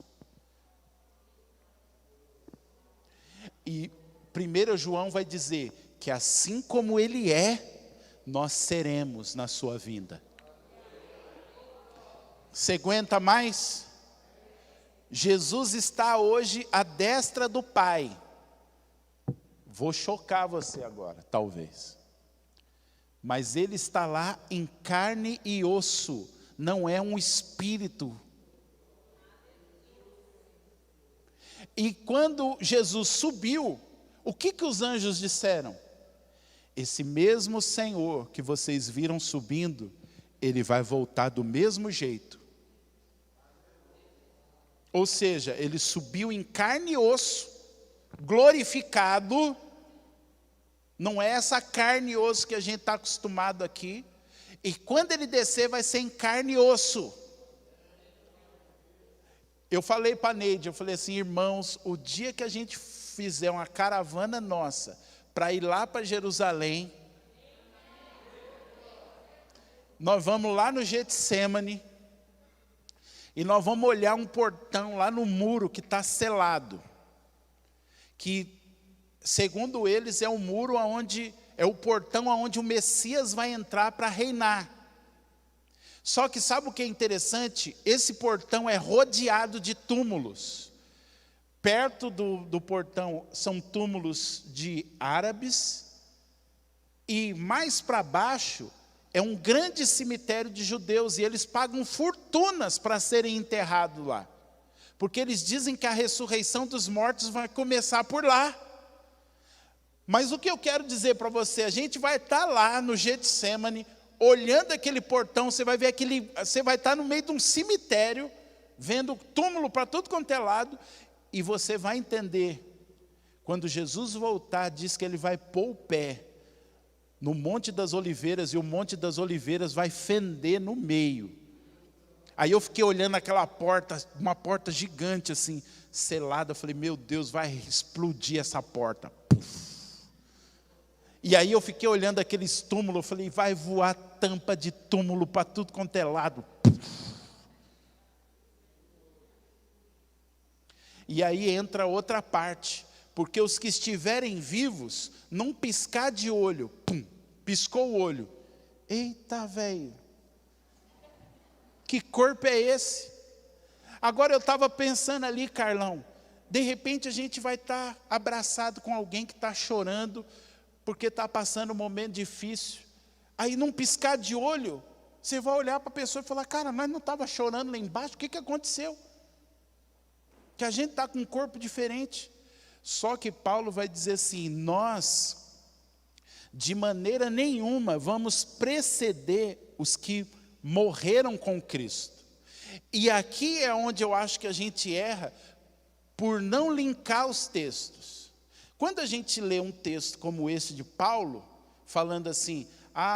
E 1 João vai dizer que assim como ele é, nós seremos na sua vinda. Você aguenta mais? Jesus está hoje à destra do Pai. Vou chocar você agora, talvez. Mas ele está lá em carne e osso, não é um espírito. E quando Jesus subiu, o que os anjos disseram? Esse mesmo Senhor que vocês viram subindo, ele vai voltar do mesmo jeito. Ou seja, ele subiu em carne e osso, glorificado. Não é essa carne e osso que a gente está acostumado aqui. E quando ele descer, vai ser em carne e osso. Eu falei para a Neide, eu falei assim, irmãos, o dia que a gente fizer uma caravana nossa, para ir lá para Jerusalém, nós vamos lá no Getsêmani, e nós vamos olhar um portão lá no muro que está selado, que segundo eles, é o muro onde, é o portão aonde o Messias vai entrar para reinar. Só que sabe o que é interessante? Esse portão é rodeado de túmulos. Perto do portão são túmulos de árabes, e mais para baixo é um grande cemitério de judeus, e eles pagam fortunas para serem enterrados lá, porque eles dizem que a ressurreição dos mortos vai começar por lá. Mas o que eu quero dizer para você, a gente vai estar lá no Getsêmani, olhando aquele portão, você vai estar no meio de um cemitério, vendo túmulo para tudo quanto é lado, e você vai entender, quando Jesus voltar, diz que ele vai pôr o pé no Monte das Oliveiras, e o Monte das Oliveiras vai fender no meio. Aí eu fiquei olhando aquela porta, uma porta gigante assim, selada, eu falei, meu Deus, vai explodir essa porta. Puf. E aí eu fiquei olhando aqueles túmulos, eu falei, vai voar tampa de túmulo para tudo quanto é lado. Puf. E aí entra outra parte, porque os que estiverem vivos, num piscar de olho, pum, piscou o olho. Eita, velho, que corpo é esse? Agora eu estava pensando ali, Carlão, de repente a gente vai estar abraçado com alguém que está chorando, porque está passando um momento difícil. Aí num piscar de olho, você vai olhar para a pessoa e falar, cara, nós não estava chorando lá embaixo, o que aconteceu? Que a gente está com um corpo diferente. Só que Paulo vai dizer assim, nós, de maneira nenhuma, vamos preceder os que morreram com Cristo. E aqui é onde eu acho que a gente erra, por não linkar os textos. Quando a gente lê um texto como esse de Paulo, falando assim,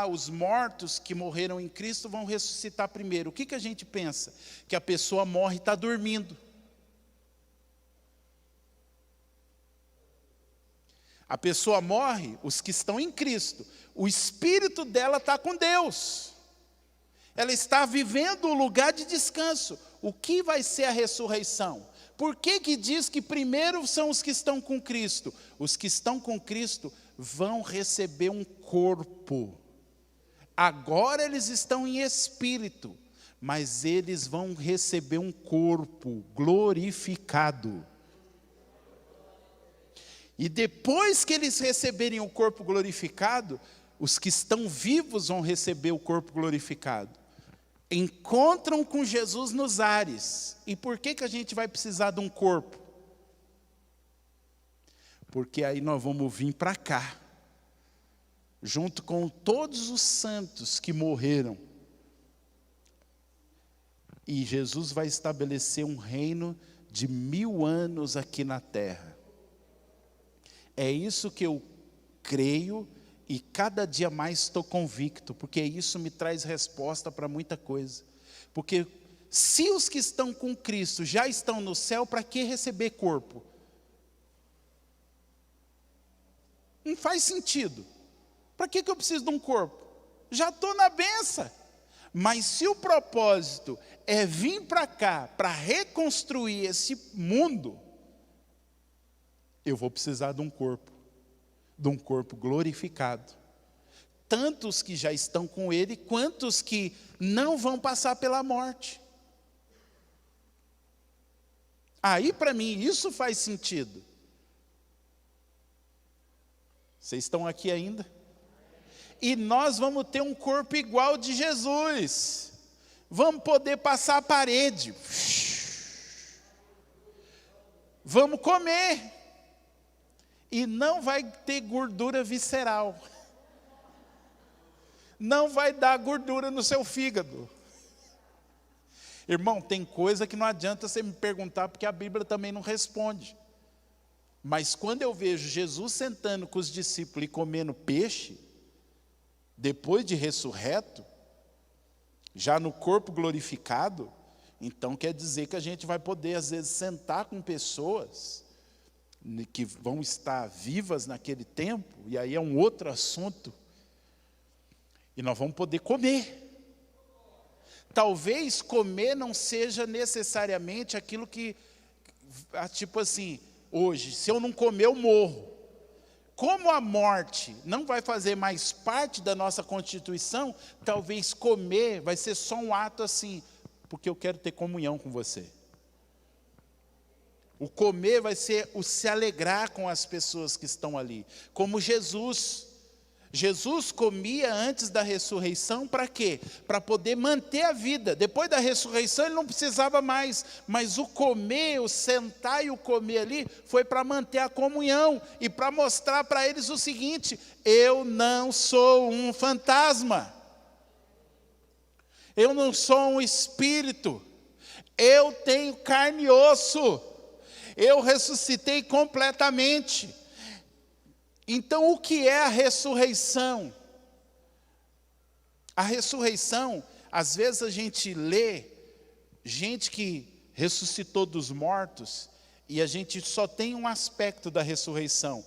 os mortos que morreram em Cristo vão ressuscitar primeiro. O que a gente pensa? Que a pessoa morre e está dormindo. A pessoa morre, os que estão em Cristo, o espírito dela está com Deus. Ela está vivendo o lugar de descanso. O que vai ser a ressurreição? Por que diz que primeiro são os que estão com Cristo? Os que estão com Cristo vão receber um corpo. Agora eles estão em espírito, mas eles vão receber um corpo glorificado. E depois que eles receberem o corpo glorificado, os que estão vivos vão receber o corpo glorificado. Encontram com Jesus nos ares. E por que a gente vai precisar de um corpo? Porque aí nós vamos vir para cá, junto com todos os santos que morreram. E Jesus vai estabelecer um reino de 1000 anos aqui na terra. É isso que eu creio e cada dia mais estou convicto, porque isso me traz resposta para muita coisa. Porque se os que estão com Cristo já estão no céu, para que receber corpo? Não faz sentido. Para que eu preciso de um corpo? Já estou na benção. Mas se o propósito é vir para cá, para reconstruir esse mundo, eu vou precisar de um corpo glorificado. Tanto os que já estão com ele, quanto os que não vão passar pela morte. Aí para mim isso faz sentido. Vocês estão aqui ainda? E nós vamos ter um corpo igual de Jesus. Vamos poder passar a parede. Vamos comer. E não vai ter gordura visceral. Não vai dar gordura no seu fígado. Irmão, tem coisa que não adianta você me perguntar, porque a Bíblia também não responde. Mas quando eu vejo Jesus sentando com os discípulos e comendo peixe, depois de ressurreto, já no corpo glorificado, então quer dizer que a gente vai poder às vezes sentar com pessoas que vão estar vivas naquele tempo, e aí é um outro assunto, e nós vamos poder comer. Talvez comer não seja necessariamente aquilo que, tipo assim, hoje, se eu não comer eu morro. como a morte não vai fazer mais parte da nossa constituição, talvez comer vai ser só um ato assim, porque eu quero ter comunhão com você. O comer vai ser o se alegrar com as pessoas que estão ali. Como Jesus. Jesus comia antes da ressurreição para quê? Para poder manter a vida. Depois da ressurreição ele não precisava mais. Mas o comer, o sentar e o comer ali, foi para manter a comunhão. E para mostrar para eles o seguinte: eu não sou um fantasma. Eu não sou um espírito. Eu tenho carne e osso. Eu ressuscitei completamente. Então, o que é a ressurreição? A ressurreição, às vezes a gente lê gente que ressuscitou dos mortos, e a gente só tem um aspecto da ressurreição.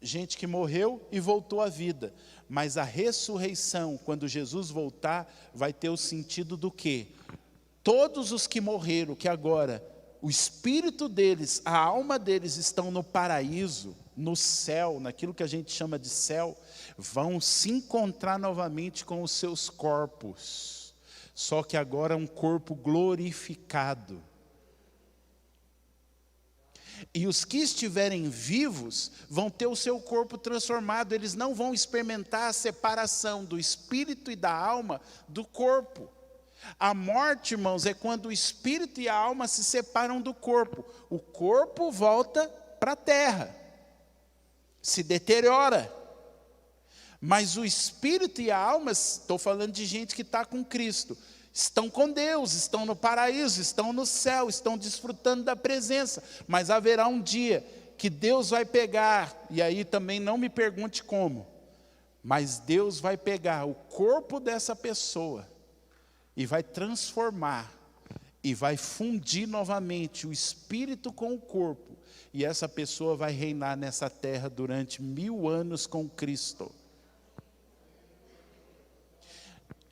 Gente que morreu e voltou à vida. Mas a ressurreição, quando Jesus voltar, vai ter o sentido do quê? Todos os que morreram, que agora o espírito deles, a alma deles estão no paraíso, no céu, naquilo que a gente chama de céu, vão se encontrar novamente com os seus corpos, só que agora um corpo glorificado. E os que estiverem vivos vão ter o seu corpo transformado, eles não vão experimentar a separação do espírito e da alma do corpo. A morte, irmãos, é quando o espírito e a alma se separam do corpo. O corpo volta para a terra, se deteriora. Mas o espírito e a alma, estou falando de gente que está com Cristo, estão com Deus, estão no paraíso, estão no céu, estão desfrutando da presença. Mas haverá um dia que Deus vai pegar, e aí também não me pergunte como, mas Deus vai pegar o corpo dessa pessoa e vai transformar, e vai fundir novamente o espírito com o corpo, e essa pessoa vai reinar nessa terra durante 1000 anos com Cristo.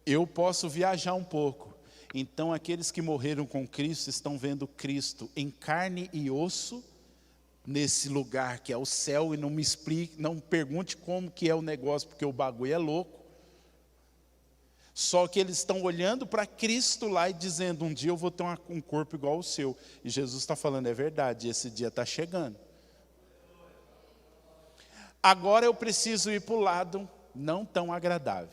Eu posso viajar um pouco. Então aqueles que morreram com Cristo estão vendo Cristo em carne e osso, nesse lugar que é o céu, e não me explique, não me pergunte como que é o negócio, porque o bagulho é louco. Só que eles estão olhando para Cristo lá e dizendo: um dia eu vou ter um corpo igual ao seu. E Jesus está falando: é verdade, esse dia está chegando. Agora eu preciso ir para o lado não tão agradável.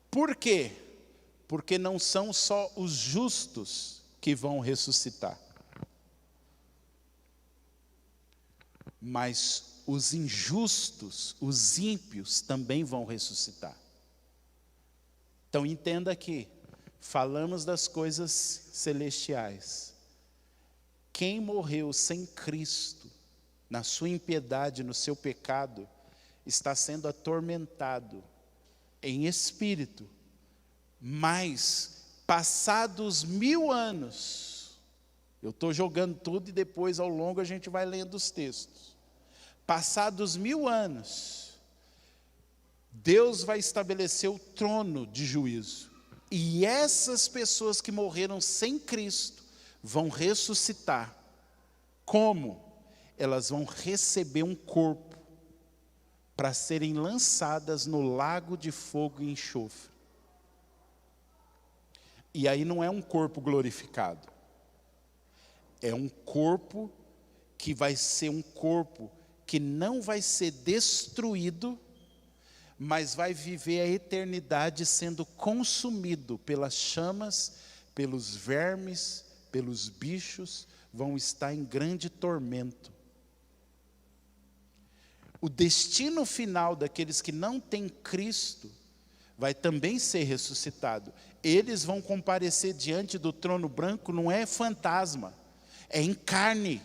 Por quê? Porque não são só os justos que vão ressuscitar, mas os injustos, os ímpios também vão ressuscitar. Então entenda aqui, falamos das coisas celestiais. Quem morreu sem Cristo, na sua impiedade, no seu pecado, está sendo atormentado em espírito. Mas, passados 1000 anos, eu estou jogando tudo e depois ao longo a gente vai lendo os textos. Passados 1000 anos, Deus vai estabelecer o trono de juízo. E essas pessoas que morreram sem Cristo vão ressuscitar. Como? Elas vão receber um corpo para serem lançadas no lago de fogo e enxofre. E aí não é um corpo glorificado. É um corpo que vai ser um corpo que não vai ser destruído, mas vai viver a eternidade sendo consumido pelas chamas, pelos vermes, pelos bichos, vão estar em grande tormento. O destino final daqueles que não têm Cristo vai também ser ressuscitado. Eles vão comparecer diante do trono branco, não é fantasma, é em carne.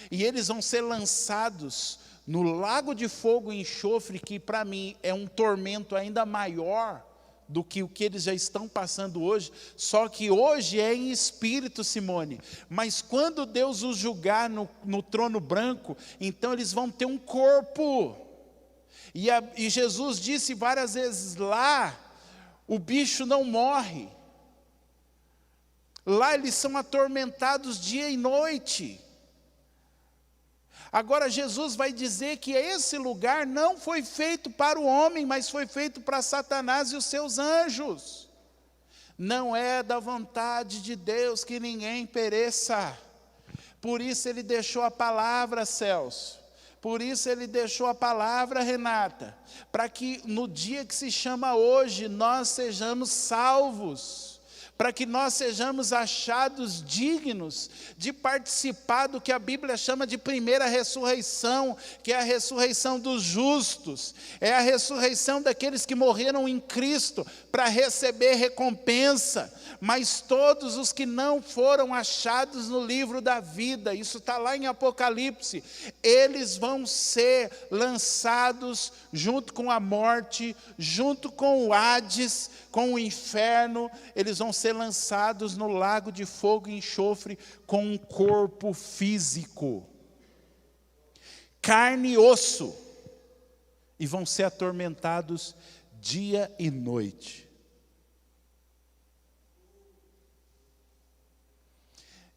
E eles vão ser lançados no lago de fogo e enxofre, que para mim é um tormento ainda maior do que o que eles já estão passando hoje, só que hoje é em espírito, Simone. Mas quando Deus os julgar no trono branco, então eles vão ter um corpo. E Jesus disse várias vezes: lá o bicho não morre. Lá eles são atormentados dia e noite. Agora Jesus vai dizer que esse lugar não foi feito para o homem, mas foi feito para Satanás e os seus anjos. Não é da vontade de Deus que ninguém pereça. Por isso ele deixou a palavra, Celso. Por isso ele deixou a palavra, Renata. Para que no dia que se chama hoje, nós sejamos salvos. Para que nós sejamos achados dignos de participar do que a Bíblia chama de primeira ressurreição, que é a ressurreição dos justos, é a ressurreição daqueles que morreram em Cristo, para receber recompensa, mas todos os que não foram achados no livro da vida, isso está lá em Apocalipse, eles vão ser lançados junto com a morte, junto com o Hades, com o inferno, eles vão ser lançados no lago de fogo e enxofre com um corpo físico, carne e osso, e vão ser atormentados dia e noite.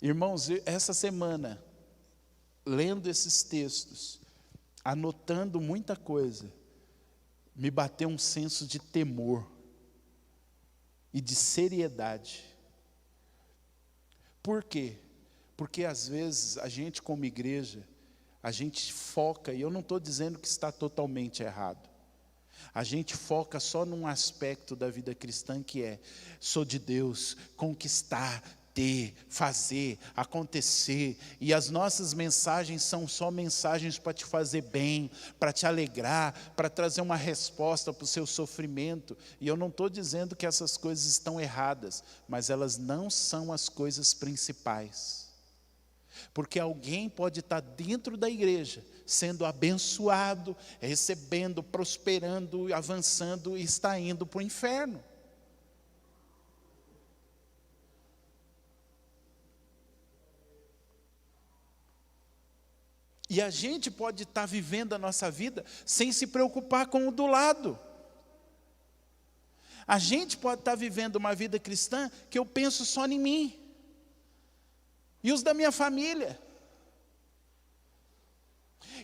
Irmãos, essa semana, lendo esses textos, anotando muita coisa, me bateu um senso de temor e de seriedade. Por quê? Porque às vezes a gente como igreja, a gente foca, e eu não estou dizendo que está totalmente errado, a gente foca só num aspecto da vida cristã que é, sou de Deus, conquistar, ter, fazer, acontecer, e as nossas mensagens são só mensagens para te fazer bem, para te alegrar, para trazer uma resposta para o seu sofrimento, e eu não estou dizendo que essas coisas estão erradas, mas elas não são as coisas principais, porque alguém pode estar dentro da igreja, sendo abençoado, recebendo, prosperando, avançando, e está indo para o inferno. E a gente pode estar vivendo a nossa vida sem se preocupar com o do lado. A gente pode estar vivendo uma vida cristã que eu penso só em mim. E os da minha família.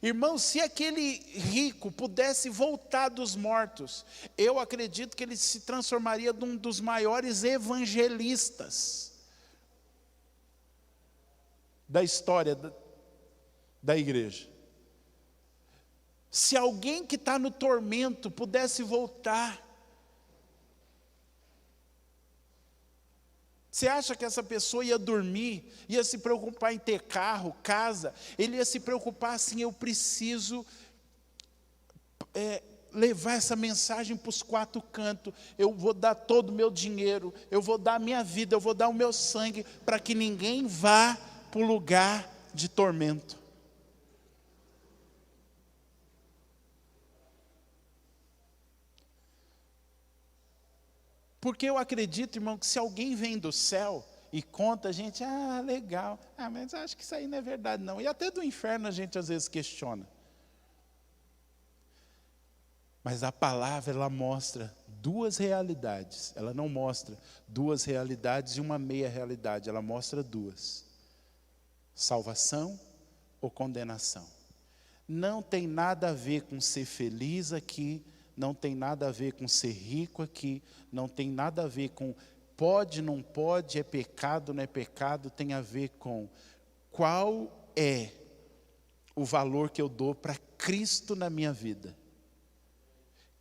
Irmão, se aquele rico pudesse voltar dos mortos, eu acredito que ele se transformaria num dos maiores evangelistas da história da igreja. Se alguém que está no tormento pudesse voltar, você acha que essa pessoa ia dormir, ia se preocupar em ter carro, casa, ele ia se preocupar assim, eu preciso levar essa mensagem para os quatro cantos, eu vou dar todo o meu dinheiro, eu vou dar a minha vida, eu vou dar o meu sangue, para que ninguém vá para o lugar de tormento. Porque eu acredito, irmão, que se alguém vem do céu e conta, a gente, legal, mas acho que isso aí não é verdade não. E até do inferno a gente às vezes questiona. Mas a palavra, ela mostra duas realidades. Ela não mostra duas realidades e uma meia realidade, ela mostra duas. Salvação ou condenação. Não tem nada a ver com ser feliz aqui, não tem nada a ver com ser rico aqui, não tem nada a ver com pode, não pode, é pecado, não é pecado, tem a ver com qual é o valor que eu dou para Cristo na minha vida.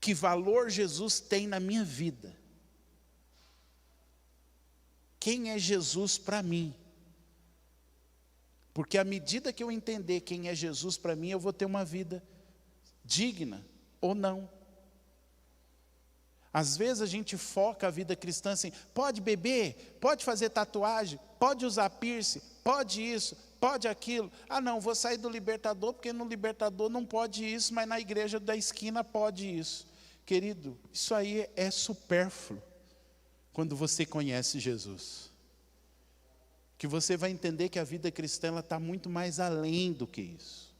Que valor Jesus tem na minha vida? Quem é Jesus para mim? Porque à medida que eu entender quem é Jesus para mim, eu vou ter uma vida digna ou não. Às vezes a gente foca a vida cristã assim, pode beber, pode fazer tatuagem, pode usar piercing, pode isso, pode aquilo. Não, vou sair do Libertador, porque no Libertador não pode isso, mas na igreja da esquina pode isso. Querido, isso aí é supérfluo, quando você conhece Jesus. Que você vai entender que a vida cristã está muito mais além do que isso.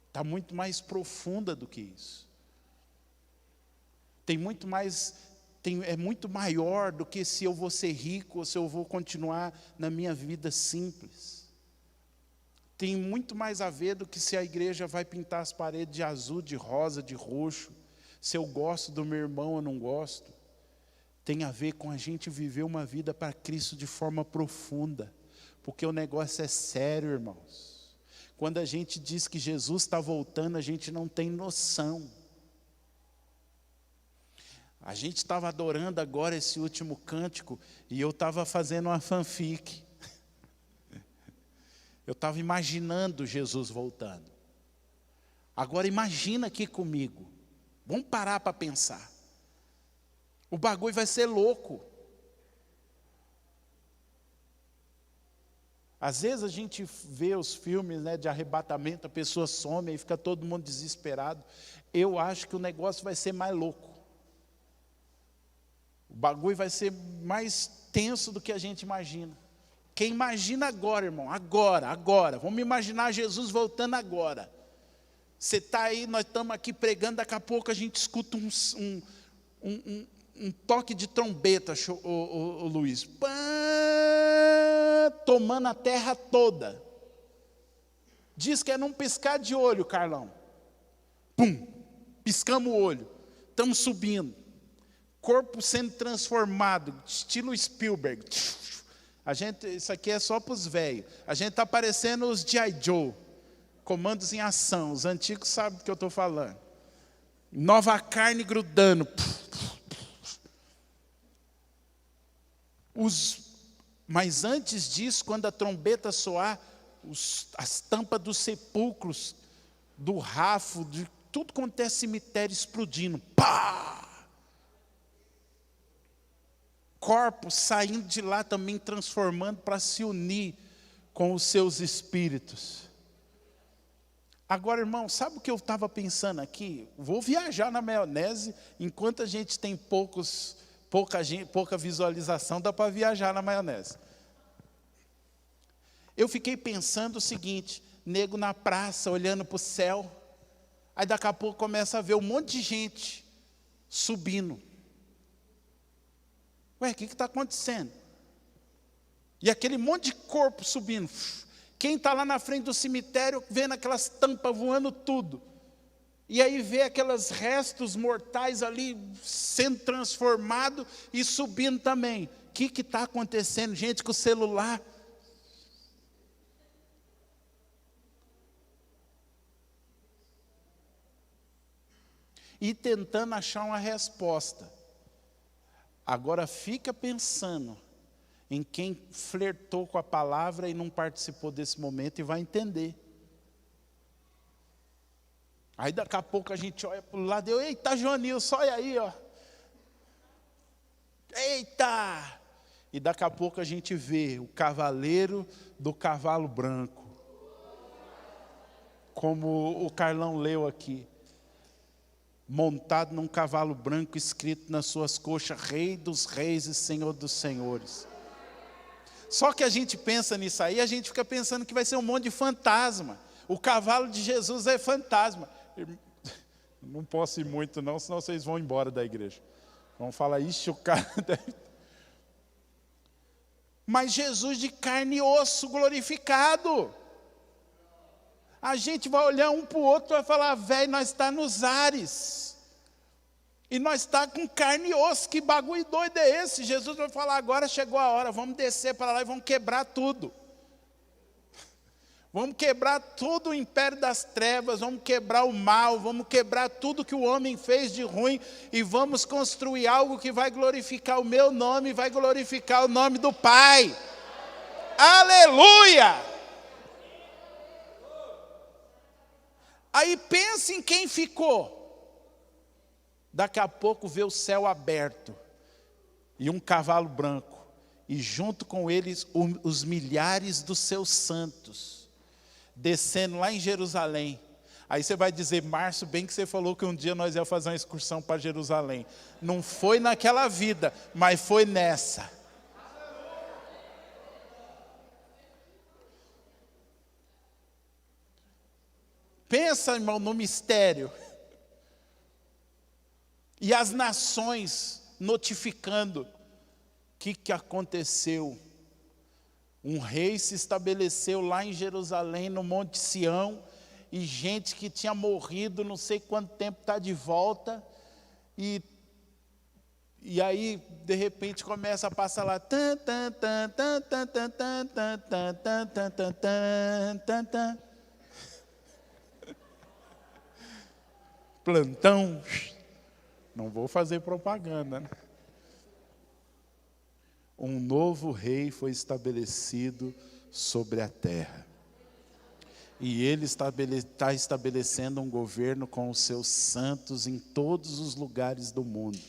Está muito mais profunda do que isso. É muito maior do que se eu vou ser rico ou se eu vou continuar na minha vida simples. tem muito mais a ver do que se a igreja vai pintar as paredes de azul, de rosa, de roxo, se eu gosto do meu irmão ou não gosto. Tem a ver com a gente viver uma vida para Cristo de forma profunda, porque o negócio é sério, irmãos. Quando a gente diz que Jesus está voltando, a gente não tem noção. A gente estava adorando agora esse último cântico, e eu estava fazendo uma fanfic. Eu estava imaginando Jesus voltando. Agora imagina aqui comigo. Vamos parar para pensar. O bagulho vai ser louco. Às vezes a gente vê os filmes, né, de arrebatamento, a pessoa some e fica todo mundo desesperado. Eu acho que o negócio vai ser mais louco. O bagulho vai ser mais tenso do que a gente imagina. Quem imagina agora, irmão, agora. Vamos imaginar Jesus voltando agora. Você está aí, nós estamos aqui pregando, daqui a pouco a gente escuta um toque de trombeta, o Luiz. Pã, tomando a terra toda. Diz que é num piscar de olho, Carlão. Pum, piscamos o olho. Estamos subindo. Corpo sendo transformado, estilo Spielberg. Isso aqui é só para os velhos. A gente está parecendo os G.I. Joe, comandos em ação. Os antigos sabem do que eu estou falando. Nova carne grudando. Mas antes disso, quando a trombeta soar, as tampas dos sepulcros, do rafo, de tudo quanto é cemitério explodindo. Pá! Corpos saindo de lá também transformando para se unir com os seus espíritos. Agora, irmão, sabe o que eu estava pensando aqui? Vou viajar na maionese, enquanto a gente tem pouca visualização, dá para viajar na maionese. Eu fiquei pensando o seguinte, nego na praça, olhando para o céu, aí daqui a pouco começa a ver um monte de gente subindo. Ué, o que está acontecendo? E aquele monte de corpo subindo. Quem está lá na frente do cemitério, vendo aquelas tampas voando tudo. E aí vê aqueles restos mortais ali sendo transformados e subindo também. O que está acontecendo? Gente com o celular. E tentando achar uma resposta. Agora fica pensando em quem flertou com a palavra e não participou desse momento e vai entender. Aí daqui a pouco a gente olha para o lado e eita, Joanilson, olha aí, ó. Eita! E daqui a pouco a gente vê o cavaleiro do cavalo branco. Como o Carlão leu aqui. Montado num cavalo branco, escrito nas suas coxas, Rei dos Reis e Senhor dos Senhores. Só que a gente pensa nisso aí, a gente fica pensando que vai ser um monte de fantasma. O cavalo de Jesus é fantasma. Não posso ir muito não, senão vocês vão embora da igreja. Vão falar, ixi, o cara deve... Mas Jesus de carne e osso glorificado. A gente vai olhar um para o outro e vai falar, velho, nós está nos ares. E nós está com carne e osso, que bagulho doido é esse? Jesus vai falar, agora chegou a hora, vamos descer para lá e vamos quebrar tudo. Vamos quebrar tudo o império das trevas, vamos quebrar o mal, vamos quebrar tudo que o homem fez de ruim e vamos construir algo que vai glorificar o meu nome, vai glorificar o nome do Pai. Aleluia! Aí pense em quem ficou. Daqui a pouco vê o céu aberto e um cavalo branco. E junto com eles os milhares dos seus santos. Descendo lá em Jerusalém. Aí você vai dizer, Márcio, bem que você falou que um dia nós íamos fazer uma excursão para Jerusalém. Não foi naquela vida, mas foi nessa. Pensa, irmão, no mistério. E as nações notificando o que aconteceu. Um rei se estabeleceu lá em Jerusalém, no Monte Sião, e gente que tinha morrido, não sei quanto tempo está de volta, e aí, de repente, começa a passar lá, tan, tan, tan, tan, tan, tan, tan, tan, tan, tan, tan, tan, tan, tan, tan. Plantão, não vou fazer propaganda, né? Um novo rei foi estabelecido sobre a terra. E ele está estabelecendo um governo com os seus santos em todos os lugares do mundo.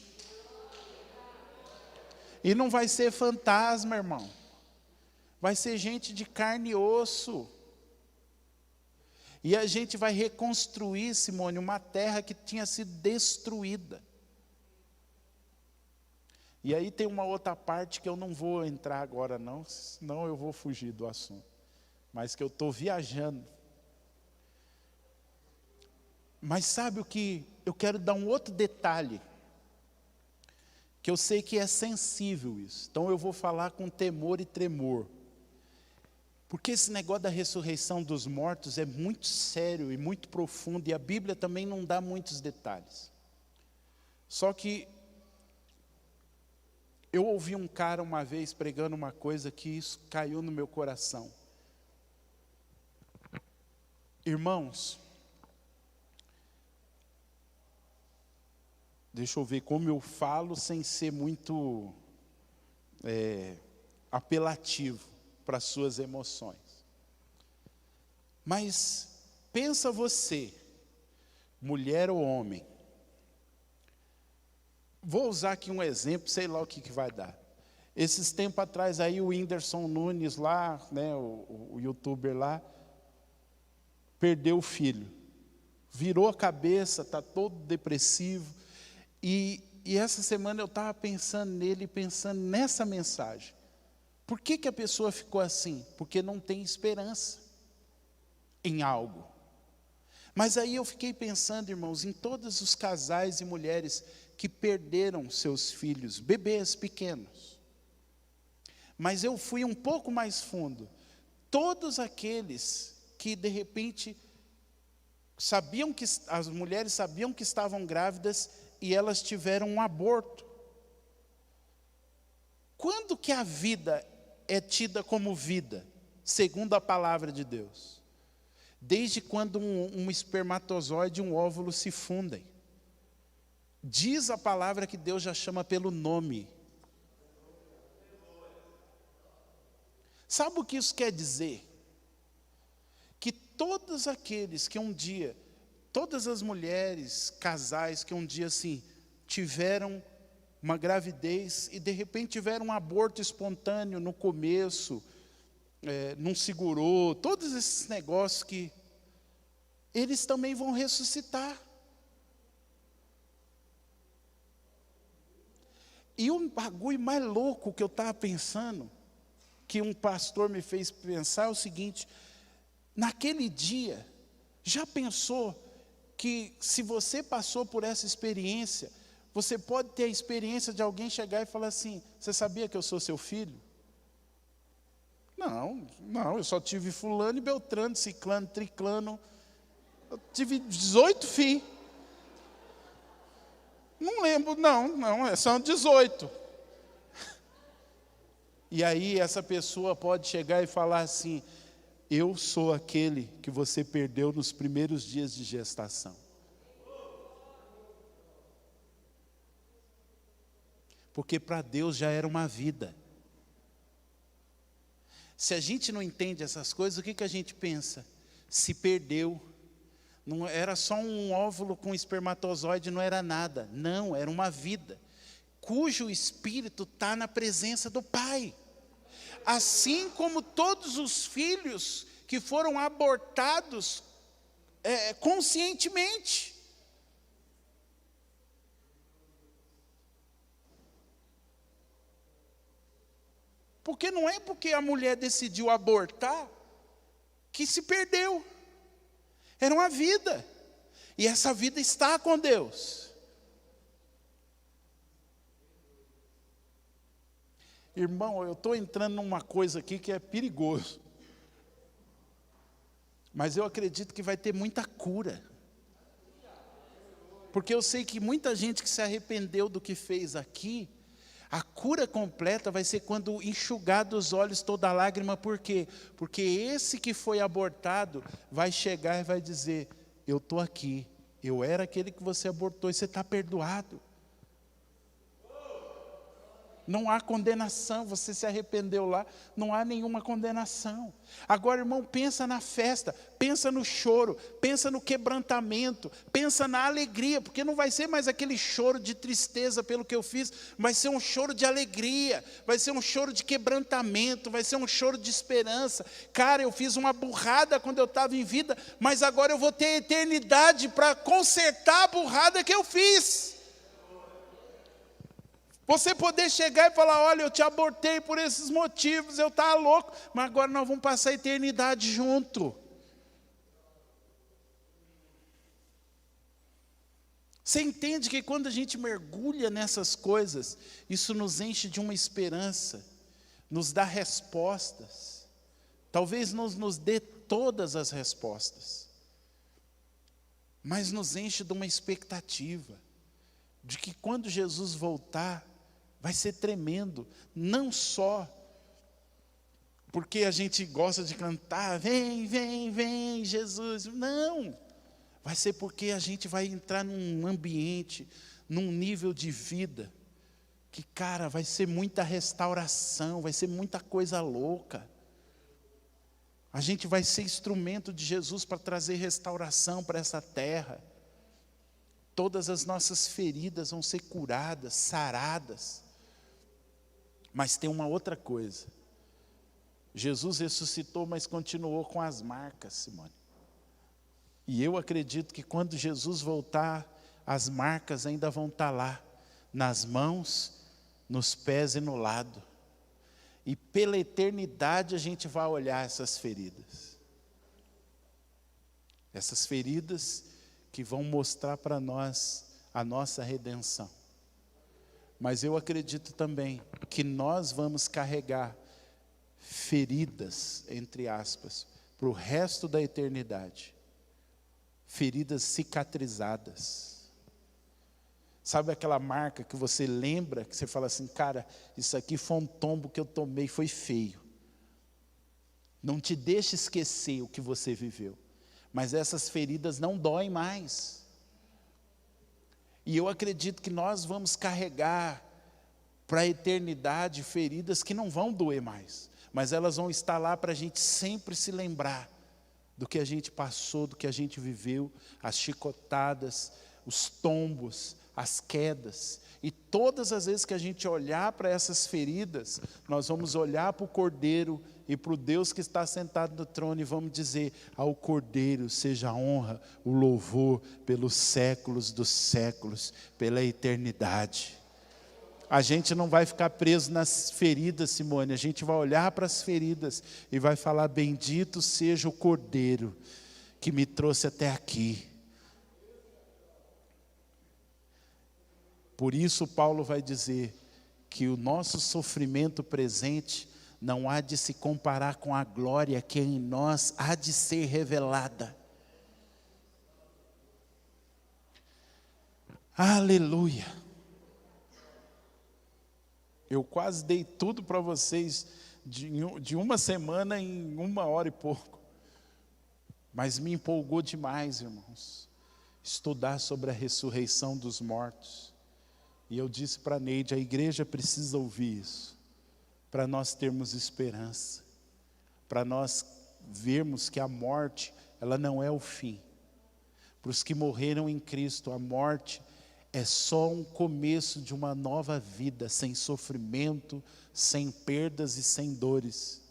E não vai ser fantasma, irmão. Vai ser gente de carne e osso. E a gente vai reconstruir, Simone, uma terra que tinha sido destruída. E aí tem uma outra parte que eu não vou entrar agora não, senão eu vou fugir do assunto. Mas que eu estou viajando. Mas sabe o que? Eu quero dar um outro detalhe. Que eu sei que é sensível isso. Então eu vou falar com temor e tremor. Porque esse negócio da ressurreição dos mortos é muito sério e muito profundo. E a Bíblia também não dá muitos detalhes. Só que eu ouvi um cara uma vez pregando uma coisa que isso caiu no meu coração. Irmãos, deixa eu ver como eu falo sem ser muito apelativo para as suas emoções. Mas pensa você, mulher ou homem. Vou usar aqui um exemplo, sei lá o que vai dar. Esses tempos atrás aí o Whindersson Nunes lá, né, o youtuber lá, perdeu o filho. Virou a cabeça, está todo depressivo. E essa semana eu estava pensando nele, pensando nessa mensagem. Por que a pessoa ficou assim? Porque não tem esperança em algo. Mas aí eu fiquei pensando, irmãos, em todos os casais e mulheres que perderam seus filhos, bebês pequenos. Mas eu fui um pouco mais fundo. Todos aqueles que de repente sabiam que as mulheres sabiam que estavam grávidas e elas tiveram um aborto. Quando que a vida é tida como vida, segundo a palavra de Deus? Desde quando um espermatozoide e um óvulo se fundem. Diz a palavra que Deus já chama pelo nome. Sabe o que isso quer dizer? Que todos aqueles que um dia, todas as mulheres, casais que um dia assim, tiveram uma gravidez e de repente tiveram um aborto espontâneo no começo, não segurou, todos esses negócios que eles também vão ressuscitar. E um bagulho mais louco que eu estava pensando, que um pastor me fez pensar, é o seguinte: naquele dia, já pensou que se você passou por essa experiência, você pode ter a experiência de alguém chegar e falar assim: você sabia que eu sou seu filho? Não, eu só tive fulano e beltrano, ciclano, triclano, eu tive 18 filhos. Não lembro, não, são 18. E aí essa pessoa pode chegar e falar assim: eu sou aquele que você perdeu nos primeiros dias de gestação. Porque para Deus já era uma vida. Se a gente não entende essas coisas, o que a gente pensa? Se perdeu. Não era só um óvulo com espermatozoide, não era nada. Não, era uma vida, cujo espírito está na presença do Pai. Assim como todos os filhos que foram abortados conscientemente. Porque não é porque a mulher decidiu abortar que se perdeu. Era uma vida. E essa vida está com Deus. Irmão, eu estou entrando numa coisa aqui que é perigoso. Mas eu acredito que vai ter muita cura. Porque eu sei que muita gente que se arrependeu do que fez aqui, a cura completa vai ser quando enxugar dos olhos toda lágrima. Por quê? Porque esse que foi abortado vai chegar e vai dizer: eu estou aqui, eu era aquele que você abortou e você está perdoado. Não há condenação, você se arrependeu lá, não há nenhuma condenação. Agora, irmão, pensa na festa, pensa no choro, pensa no quebrantamento, pensa na alegria, porque não vai ser mais aquele choro de tristeza pelo que eu fiz, vai ser um choro de alegria, vai ser um choro de quebrantamento, vai ser um choro de esperança. Cara, eu fiz uma burrada quando eu estava em vida, mas agora eu vou ter a eternidade para consertar a burrada que eu fiz. Você poder chegar e falar: olha, eu te abortei por esses motivos, eu estava louco, mas agora nós vamos passar a eternidade junto. Você entende que quando a gente mergulha nessas coisas, isso nos enche de uma esperança, nos dá respostas. Talvez não nos dê todas as respostas, mas nos enche de uma expectativa, de que quando Jesus voltar, vai ser tremendo, não só porque a gente gosta de cantar, vem, vem, vem, Jesus, não, vai ser porque a gente vai entrar num ambiente, num nível de vida, que, cara, vai ser muita restauração, vai ser muita coisa louca. A gente vai ser instrumento de Jesus para trazer restauração para essa terra. Todas as nossas feridas vão ser curadas, saradas. Mas tem uma outra coisa. Jesus ressuscitou, mas continuou com as marcas, Simone. E eu acredito que quando Jesus voltar, as marcas ainda vão estar lá, nas mãos, nos pés e no lado. E pela eternidade a gente vai olhar essas feridas. Essas feridas que vão mostrar para nós a nossa redenção. Mas eu acredito também que nós vamos carregar feridas, entre aspas, para o resto da eternidade. Feridas cicatrizadas. Sabe aquela marca que você lembra, que você fala assim: cara, isso aqui foi um tombo que eu tomei, foi feio. Não te deixe esquecer o que você viveu. Mas essas feridas não doem mais. E eu acredito que nós vamos carregar para a eternidade feridas que não vão doer mais. Mas elas vão estar lá para a gente sempre se lembrar do que a gente passou, do que a gente viveu, as chicotadas, os tombos, as quedas. E todas as vezes que a gente olhar para essas feridas, nós vamos olhar para o Cordeiro e para o Deus que está sentado no trono e vamos dizer: ao Cordeiro seja a honra, o louvor pelos séculos dos séculos, pela eternidade. A gente não vai ficar preso nas feridas, Simone, a gente vai olhar para as feridas e vai falar: bendito seja o Cordeiro que me trouxe até aqui. Por isso Paulo vai dizer que o nosso sofrimento presente não há de se comparar com a glória que em nós há de ser revelada. Aleluia! Eu quase dei tudo para vocês de uma semana em 1 hora e pouco. Mas me empolgou demais, irmãos, estudar sobre a ressurreição dos mortos. E eu disse para a Neide: a igreja precisa ouvir isso, para nós termos esperança, para nós vermos que a morte, ela não é o fim. Para os que morreram em Cristo, a morte é só um começo de uma nova vida, sem sofrimento, sem perdas e sem dores.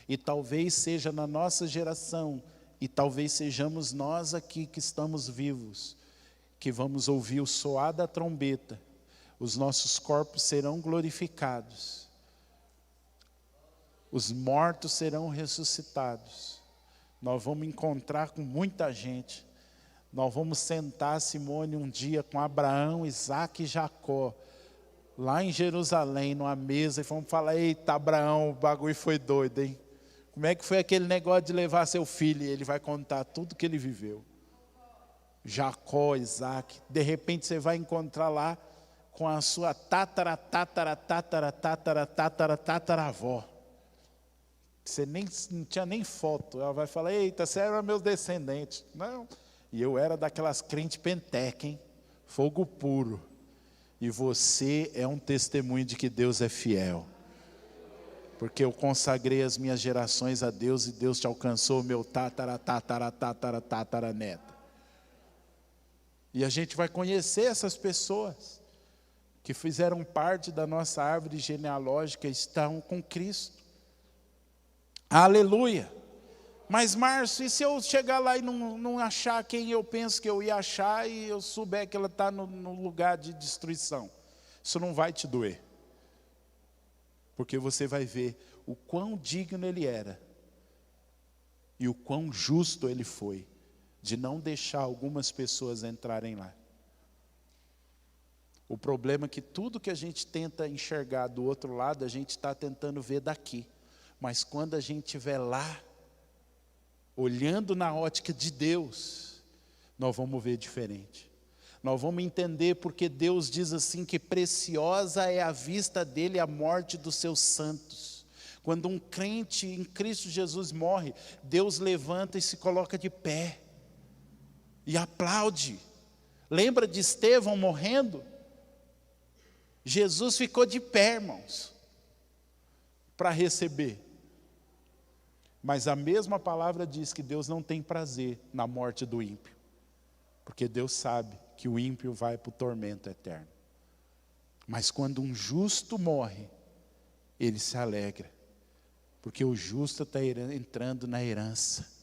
E talvez seja na nossa geração, e talvez sejamos nós aqui que estamos vivos, que vamos ouvir o soar da trombeta, os nossos corpos serão glorificados, os mortos serão ressuscitados, nós vamos encontrar com muita gente. Nós vamos sentar, Simone, um dia com Abraão, Isaac e Jacó, lá em Jerusalém, numa mesa, e fomos falar: eita, Abraão, o bagulho foi doido, hein? Como é que foi aquele negócio de levar seu filho? E ele vai contar tudo que ele viveu. Jacó, Isaac. De repente você vai encontrar lá com a sua tataravó. Você não tinha nem foto. Ela vai falar: eita, você era meu descendente. Não. E eu era daquelas crentes penteca, hein? Fogo puro. E você é um testemunho de que Deus é fiel. Porque eu consagrei as minhas gerações a Deus e Deus te alcançou, meu tataraneta. E a gente vai conhecer essas pessoas que fizeram parte da nossa árvore genealógica e estão com Cristo. Aleluia! Mas, Márcio, e se eu chegar lá e não achar quem eu penso que eu ia achar e eu souber que ela está no lugar de destruição? Isso não vai te doer. Porque você vai ver o quão digno ele era e o quão justo ele foi de não deixar algumas pessoas entrarem lá. O problema é que tudo que a gente tenta enxergar do outro lado, a gente está tentando ver daqui. Mas quando a gente estiver lá, olhando na ótica de Deus, nós vamos ver diferente. Nós vamos entender porque Deus diz assim que preciosa é a vista dele a morte dos seus santos. Quando um crente em Cristo Jesus morre, Deus levanta e se coloca de pé. E aplaude. Lembra de Estevão morrendo? Jesus ficou de pé, irmãos, para receber. Mas a mesma palavra diz que Deus não tem prazer na morte do ímpio. Porque Deus sabe que o ímpio vai para o tormento eterno. Mas quando um justo morre, ele se alegra. Porque o justo está entrando na herança.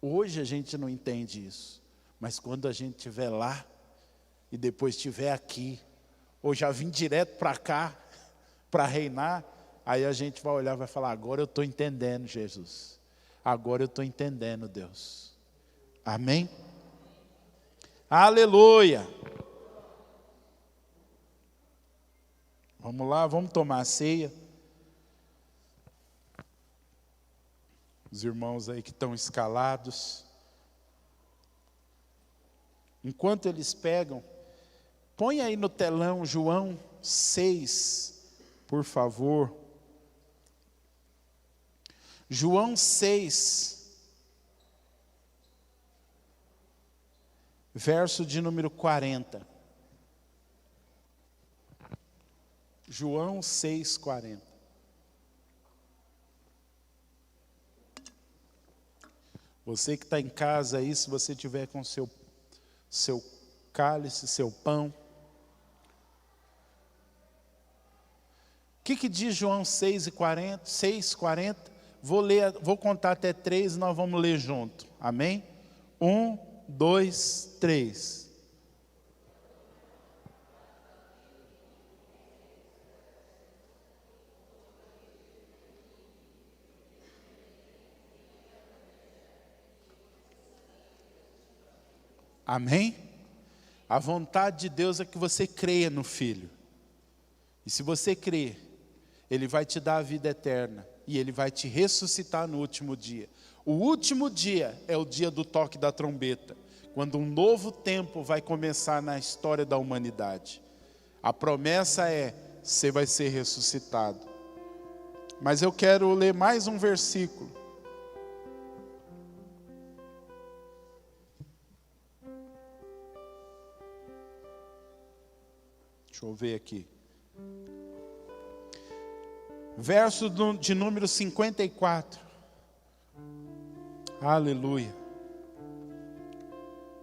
Hoje a gente não entende isso, mas quando a gente estiver lá, e depois estiver aqui, ou já vim direto para cá, para reinar, aí a gente vai olhar e vai falar: agora eu estou entendendo, Jesus. Agora eu estou entendendo, Deus. Amém? Aleluia! Vamos lá, vamos tomar a ceia. Os irmãos aí que estão escalados. Enquanto eles pegam, põe aí no telão João 6, por favor. João 6, verso de número 40. João 6, 40. Você que está em casa aí, se você tiver com seu cálice, seu pão. O que diz João 6:40? 6:40? Vou contar até 3 e nós vamos ler junto. Amém? 1, 2, 3. Amém? A vontade de Deus é que você creia no Filho. E se você crer, Ele vai te dar a vida eterna. E Ele vai te ressuscitar no último dia. O último dia é o dia do toque da trombeta. Quando um novo tempo vai começar na história da humanidade. A promessa é: você vai ser ressuscitado. Mas eu quero ler mais um versículo. Deixa eu ver aqui. Verso de número 54. Aleluia.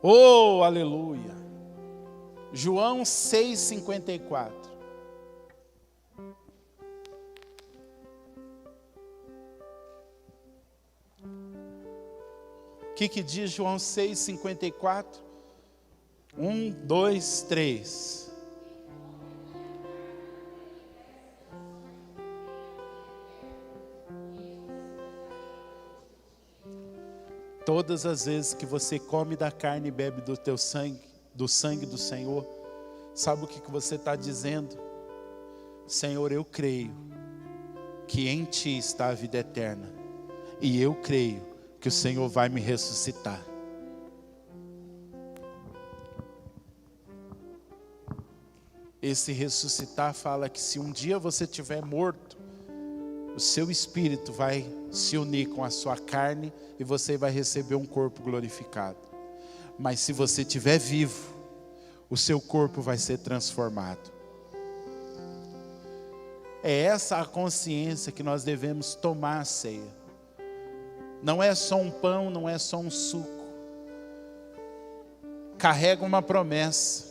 Oh, aleluia. João 6:54. O que diz João 6:54? 1, 2, 3. Todas as vezes que você come da carne e bebe do teu sangue, do sangue do Senhor, Sabe o que você está dizendo? Senhor, eu creio que em Ti está a vida eterna. E eu creio que o Senhor vai me ressuscitar. Esse ressuscitar fala que se um dia você estiver morto, o seu espírito vai se unir com a sua carne e você vai receber um corpo glorificado. Mas se você estiver vivo, o seu corpo vai ser transformado. É essa a consciência que nós devemos tomar a ceia. Não é só um pão, não é só um suco. Carrega uma promessa,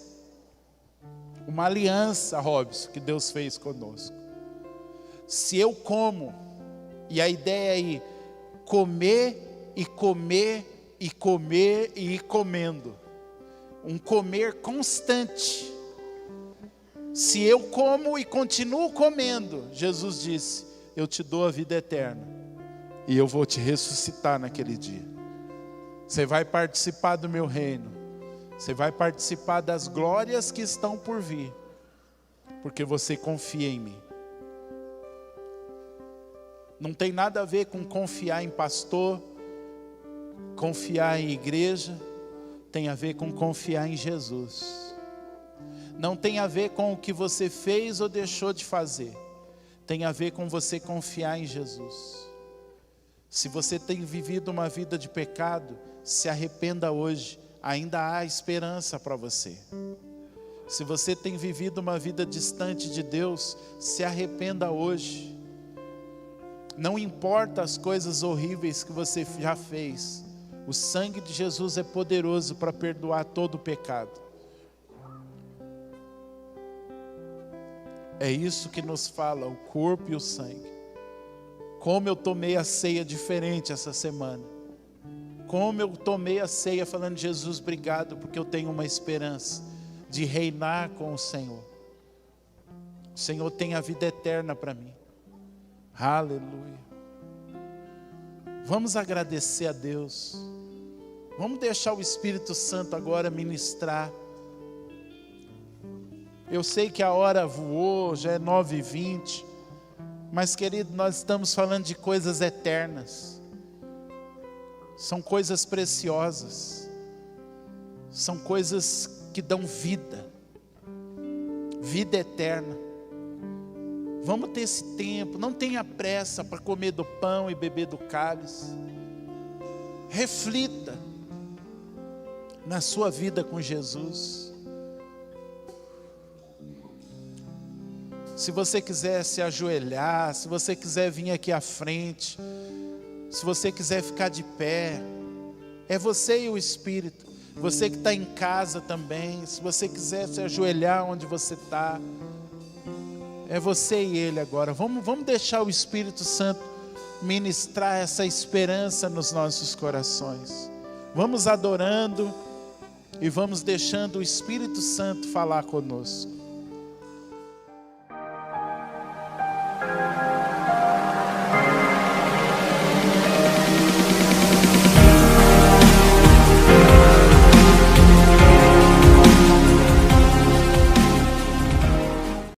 uma aliança, Robson, que Deus fez conosco. Se eu como, e a ideia é ir comer e comer e comer e ir comendo, um comer constante. Se eu como e continuo comendo, Jesus disse, eu te dou a vida eterna e eu vou te ressuscitar naquele dia. Você vai participar do meu reino, você vai participar das glórias que estão por vir, porque você confia em mim. Não tem nada a ver com confiar em pastor, confiar em igreja, tem a ver com confiar em Jesus. Não tem a ver com o que você fez ou deixou de fazer, tem a ver com você confiar em Jesus. Se você tem vivido uma vida de pecado, se arrependa hoje, ainda há esperança para você. Se você tem vivido uma vida distante de Deus, se arrependa hoje. Não importa as coisas horríveis que você já fez, o sangue de Jesus é poderoso para perdoar todo o pecado. É isso que nos fala o corpo e o sangue. Como eu tomei a ceia diferente essa semana. Como eu tomei a ceia falando, Jesus, obrigado, porque eu tenho uma esperança de reinar com o Senhor. O Senhor tem a vida eterna para mim. Aleluia. Vamos agradecer a Deus. Vamos deixar o Espírito Santo agora ministrar. Eu sei que a hora voou, já é 9h20. Mas querido, nós estamos falando de coisas eternas. São coisas preciosas. São coisas que dão vida. Vida eterna. Vamos ter esse tempo, não tenha pressa para comer do pão e beber do cálice. Reflita na sua vida com Jesus. Se você quiser se ajoelhar, se você quiser vir aqui à frente, se você quiser ficar de pé, é você e o Espírito. Você que está em casa também, se você quiser se ajoelhar onde você está, é você e Ele agora. Vamos deixar o Espírito Santo ministrar essa esperança nos nossos corações. Vamos adorando e vamos deixando o Espírito Santo falar conosco.